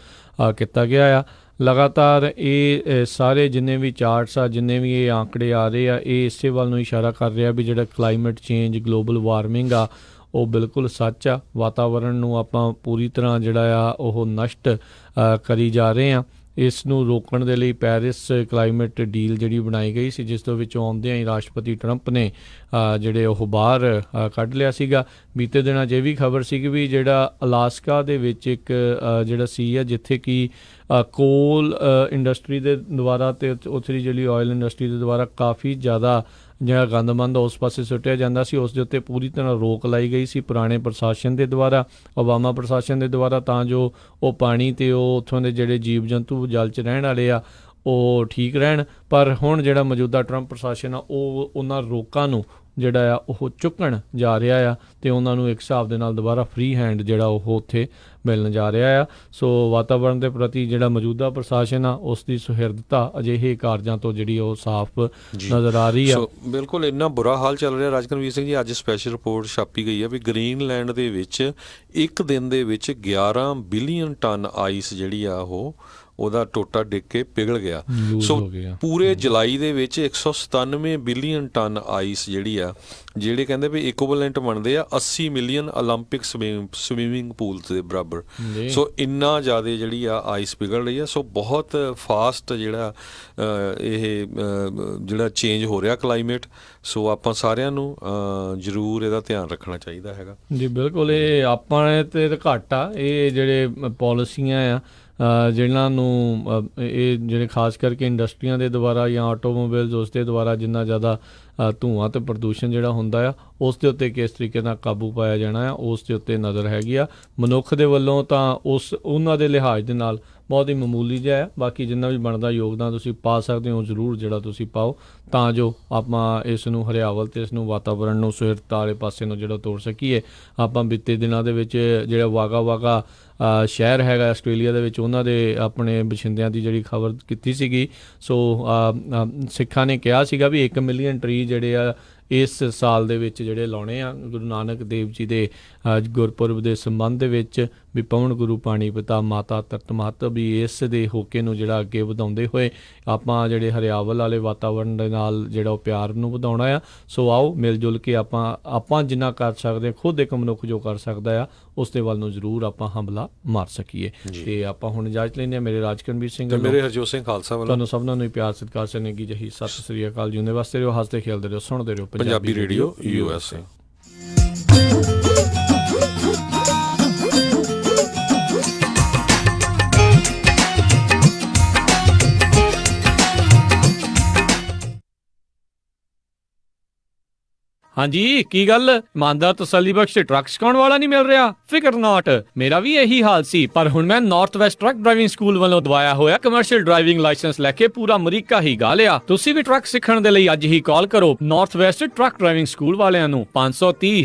ਕੀਤਾ ਗਿਆ ਆ। ਲਗਾਤਾਰ ਇਹ ਸਾਰੇ ਜਿੰਨੇ ਵੀ ਚਾਰਟਸ ਆ, ਜਿੰਨੇ ਵੀ ਇਹ ਆંકੜੇ ਆ ਰਹੇ ਆ, ਇਹ ਇਸੇ ਵੱਲ ਨੂੰ ਇਸ਼ਾਰਾ ਕਰ ਰਿਹਾ ਵੀ ਜਿਹੜਾ ਕਲਾਈਮੇਟ ਚੇਂਜ, ਗਲੋਬਲ ਵਾਰਮਿੰਗ ਆ ਉਹ ਬਿਲਕੁਲ ਸੱਚ ਆ। ਵਾਤਾਵਰਣ ਨੂੰ ਆਪਾਂ ਪੂਰੀ ਤਰ੍ਹਾਂ ਜਿਹੜਾ ਆ ਉਹ ਨਸ਼ਟ ਕਰੀ ਜਾ ਰਹੇ ਆ। ਇਸ ਨੂੰ ਰੋਕਣ ਦੇ ਲਈ ਪੈਰਿਸ ਕਲਾਈਮੇਟ ਡੀਲ ਜਿਹੜੀ ਬਣਾਈ ਗਈ ਸੀ, ਜਿਸ ਤੋਂ ਵਿੱਚੋਂ ਆਉਂਦਿਆਂ ਹੀ ਰਾਸ਼ਟਰਪਤੀ ਟਰੰਪ ਨੇ ਜਿਹੜੇ ਉਹ ਬਾਹਰ ਕੱਢ ਲਿਆ ਸੀਗਾ। ਬੀਤੇ ਦਿਨਾਂ 'ਚ ਇਹ ਵੀ ਖਬਰ ਸੀ ਕਿ ਵੀ ਜਿਹੜਾ ਅਲਾਸਕਾ ਦੇ ਵਿੱਚ ਇੱਕ ਜਿਹੜਾ ਸੀ ਆ ਜਿੱਥੇ ਕਿ ਕੋਲ ਇੰਡਸਟਰੀ ਦੇ ਦੁਆਰਾ ਤੇ ਉੱਥੇ ਦੀ ਜਿਹੜੀ ਆਇਲ ਇੰਡਸਟਰੀ ਦੇ ਦੁਆਰਾ ਕਾਫੀ ਜ਼ਿਆਦਾ ਜਿਹੜਾ ਗੰਦਮੰਦ ਉਸ ਪਾਸੇ ਸੁੱਟਿਆ ਜਾਂਦਾ ਸੀ, ਉਸ ਦੇ ਉੱਤੇ ਪੂਰੀ ਤਰ੍ਹਾਂ ਰੋਕ ਲਾਈ ਗਈ ਸੀ ਪੁਰਾਣੇ ਪ੍ਰਸ਼ਾਸਨ ਦੇ ਦੁਆਰਾ, ਓਬਾਮਾ ਪ੍ਰਸ਼ਾਸਨ ਦੇ ਦੁਆਰਾ, ਤਾਂ ਜੋ ਉਹ ਪਾਣੀ ਤੇ ਉਹ ਉੱਥੋਂ ਦੇ ਜਿਹੜੇ ਜੀਵ ਜੰਤੂ ਜਲ 'ਚ ਰਹਿਣ ਵਾਲੇ ਆ ਉਹ ਠੀਕ ਰਹਿਣ। ਪਰ ਹੁਣ ਜਿਹੜਾ ਮੌਜੂਦਾ ਟਰੰਪ ਪ੍ਰਸ਼ਾਸਨ ਆ ਉਹ ਉਹਨਾਂ ਰੋਕਾਂ ਨੂੰ ਜਿਹੜਾ ਆ ਉਹ ਚੁੱਕਣ ਜਾ ਰਿਹਾ ਆ ਤੇ ਉਹਨਾਂ ਨੂੰ ਇੱਕ ਹਿਸਾਬ ਦੇ ਨਾਲ ਦੁਬਾਰਾ ਫ੍ਰੀ ਹੈਂਡ ਜਿਹੜਾ ਉਹ ਉੱਥੇ ਮਿਲਣ ਜਾ ਰਿਹਾ ਆ। ਸੋ ਵਾਤਾਵਰਣ ਦੇ ਪ੍ਰਤੀ ਜਿਹੜਾ ਮੌਜੂਦਾ ਪ੍ਰਸ਼ਾਸਨ ਆ ਉਸ ਦੀ ਸੁਹਿਰਦਤਾ ਅਜਿਹੇ ਕਾਰਜਾਂ ਤੋਂ ਜਿਹੜੀ ਉਹ ਸਾਫ਼ ਨਜ਼ਰ ਆ ਰਹੀ ਆ। ਸੋ ਬਿਲਕੁਲ ਇੰਨਾ ਬੁਰਾ ਹਾਲ ਚੱਲ ਰਿਹਾ ਰਾਜਕਨਵੀਰ ਸਿੰਘ ਜੀ, ਅੱਜ ਸਪੈਸ਼ਲ ਰਿਪੋਰਟ ਛਾਪੀ ਗਈ ਆ ਵੀ ਗ੍ਰੀਨਲੈਂਡ ਦੇ ਵਿੱਚ ਇੱਕ ਦਿਨ ਦੇ ਵਿੱਚ 11 ਬਿਲੀਅਨ ਟਨ ਆਈਸ ਜਿਹੜੀ ਆ ਉਹਦਾ ਟੋਟਾ ਡਿੱਗ ਕੇ ਪਿਘਲ ਗਿਆ। ਸੋ ਪੂਰੇ ਜੁਲਾਈ ਦੇ ਵਿੱਚ 197 ਬਿਲੀਅਨ ਟਨ ਆਈਸ ਜਿਹੜੀ ਆ, ਜਿਹੜੇ ਕਹਿੰਦੇ ਵੀ ਇਕੁਇਵਲੈਂਟ ਬਣਦੇ ਆ 80 ਮਿਲੀਅਨ 올림픽 ਸਵੀਮਿੰਗ ਪੂਲਸ ਦੇ ਬਰਾਬਰ। ਸੋ ਇੰਨਾ ਜ਼ਿਆਦਾ ਜਿਹੜੀ ਆ ਆਈਸ ਪਿਘਲ ਰਹੀ ਆ। ਸੋ ਬਹੁਤ ਫਾਸਟ ਜਿਹੜਾ ਇਹ ਜਿਹੜਾ ਚੇਂਜ ਹੋ ਰਿਹਾ ਕਲਾਈਮੇਟ, ਸੋ ਆਪਾਂ ਸਾਰਿਆਂ ਨੂੰ ਜ਼ਰੂਰ ਇਹਦਾ ਧਿਆਨ ਰੱਖਣਾ ਚਾਹੀਦਾ ਹੈਗਾ। ਜੀ ਬਿਲਕੁਲ, ਇਹ ਆਪਾਂ ਤੇ ਘੱਟ ਆ ਇਹ ਜਿਹੜੇ ਪਾਲਿਸੀਆਂ ਆ ਜਿਨ੍ਹਾਂ ਨੂੰ ਇਹ ਜਿਹੜੇ ਖਾਸ ਕਰਕੇ ਇੰਡਸਟਰੀਆਂ ਦੇ ਦੁਆਰਾ ਜਾਂ ਆਟੋਮੋਬਾਈਲਸ ਉਸ ਦੇ ਦੁਆਰਾ ਜਿੰਨਾ ਜ਼ਿਆਦਾ ਧੂੰਆਂ ਤੇ ਪ੍ਰਦੂਸ਼ਣ ਜਿਹੜਾ ਹੁੰਦਾ ਆ ਉਸ ਦੇ ਉੱਤੇ ਕਿਸ ਤਰੀਕੇ ਨਾਲ ਕਾਬੂ ਪਾਇਆ ਜਾਣਾ ਆ ਉਸ ਦੇ ਉੱਤੇ ਨਜ਼ਰ ਹੈਗੀ ਆ। ਮਨੁੱਖ ਦੇ ਵੱਲੋਂ ਤਾਂ ਉਹਨਾਂ ਦੇ ਲਿਹਾਜ਼ ਦੇ ਨਾਲ ਬਹੁਤ ਹੀ ਮਾਮੂਲੀ ਜਿਹਾ ਹੈ। ਬਾਕੀ ਜਿੰਨਾ ਵੀ ਬਣਦਾ ਯੋਗਦਾਨ ਤੁਸੀਂ ਪਾ ਸਕਦੇ ਹੋ ਜ਼ਰੂਰ ਜਿਹੜਾ ਤੁਸੀਂ ਪਾਓ, ਤਾਂ ਜੋ ਆਪਾਂ ਇਸ ਨੂੰ ਹਰਿਆਵਲ ਤੇ ਇਸ ਨੂੰ ਵਾਤਾਵਰਣ ਨੂੰ ਸੁਹਿਰਦਤਾ ਵਾਲੇ ਪਾਸੇ ਨੂੰ ਜਿਹੜਾ ਤੋੜ ਸਕੀਏ। ਆਪਾਂ ਬੀਤੇ ਦਿਨਾਂ ਦੇ ਵਿੱਚ ਜਿਹੜਾ ਵਾਗਾ ਸ਼ਹਿਰ ਹੈਗਾ ਆਸਟ੍ਰੇਲੀਆ ਦੇ ਵਿੱਚ, ਉਹਨਾਂ ਦੇ ਆਪਣੇ ਬਸ਼ਿੰਦਿਆਂ ਦੀ ਜਿਹੜੀ ਖਬਰ ਕੀਤੀ ਸੀਗੀ। ਸੋ ਸਿੱਖਾਂ ਨੇ ਕਿਹਾ ਸੀਗਾ ਵੀ 1 ਮਿਲੀਅਨ ਟਰੀ ਜਿਹੜੇ ਆ ਇਸ ਸਾਲ ਦੇ ਵਿੱਚ ਜਿਹੜੇ ਲਾਉਣੇ ਆ ਗੁਰੂ ਨਾਨਕ ਦੇਵ ਜੀ ਦੇ ਗੁਰਪੁਰਬ ਦੇ ਸੰਬੰਧ ਦੇ ਵਿੱਚ, ਵੀ ਪਵਨ ਗੁਰੂ ਪਾਣੀ ਪਿਤਾ ਮਾਤਾ ਧਰਤ ਮਾਤ, ਵੀ ਇਸ ਦੇ ਹੋਕੇ ਨੂੰ ਜਿਹੜਾ ਅੱਗੇ ਵਧਾਉਂਦੇ ਹੋਏ ਆਪਾਂ ਜਿਹੜੇ ਹਰਿਆਵਲ ਵਾਲੇ ਵਾਤਾਵਰਣ ਦੇ ਨਾਲ ਜਿਹੜਾ ਉਹ ਪਿਆਰ ਨੂੰ ਵਧਾਉਣਾ ਆ। ਸੋ ਆਓ ਮਿਲ ਜੁਲ ਕੇ ਆਪਾਂ ਜਿੰਨਾ ਕਰ ਸਕਦੇ, ਖੁਦ ਇੱਕ ਮਨੁੱਖ ਜੋ ਕਰ ਸਕਦਾ ਆ ਉਸ ਦੇ ਵੱਲ ਨੂੰ ਜ਼ਰੂਰ ਆਪਾਂ ਹਮਲਾ ਮਾਰ ਸਕੀਏ। ਤੇ ਆਪਾਂ ਹੁਣ ਇਜਾਜ਼ਤ ਲੈਂਦੇ ਹਾਂ। ਮੇਰੇ ਰਾਜਕਨਵੀਰ ਸਿੰਘ, ਮੇਰੇ ਹਰਜੋਤ ਸਿੰਘ ਖਾਲਸਾ ਵੱਲੋਂ ਤੁਹਾਨੂੰ ਸਭਨਾਂ ਨੂੰ ਪਿਆਰ ਸਤਿਕਾਰ ਸਨੇਗੀ ਜਹੀ ਸਤਿ ਸ੍ਰੀ ਅਕਾਲ। ਜਿਉਂਦੇ ਵਾਸਤੇ ਰਹੋ, ਹੱਸਦੇ ਖੇਲਦੇ ਰਹੋ, ਸੁਣਦੇ ਰਹੋ ਪੰਜਾਬੀ ਰੇਡੀਓ USA। ਹਾਂਜੀ, ਕੀ ਗੱਲ? ਇਮਾਨਦਾਰ ਤਸੱਲੀ ਬਖਸ਼ ਟਰੱਕ ਸਿਖਾਉਣ ਵਾਲਾ ਨਹੀਂ ਮਿਲ ਰਿਹਾ? ਫਿਕਰ ਨਾਟ, ਮੇਰਾ ਵੀ ਇਹੀ ਹਾਲ ਸੀ, ਪਰ ਹੁਣ ਮੈਂ north West truck driving school ਵੱਲੋਂ ਦਵਾਇਆ ਹੋਇਆ ਕਮਰਸ਼ੀਅਲ ਡਰਾਈਵਿੰਗ ਲਾਇਸੈਂਸ ਲੈ ਕੇ ਪੂਰਾ ਅਮਰੀਕਾ ਹੀ ਗਾ ਲਿਆ। ਤੁਸੀਂ ਵੀ ਟਰੱਕ ਸਿੱਖਣ ਦੇ ਲਈ ਅੱਜ ਹੀ ਕਾਲ ਕਰੋ north West truck driving school ਵਾਲਿਆਂ ਨੂੰ 530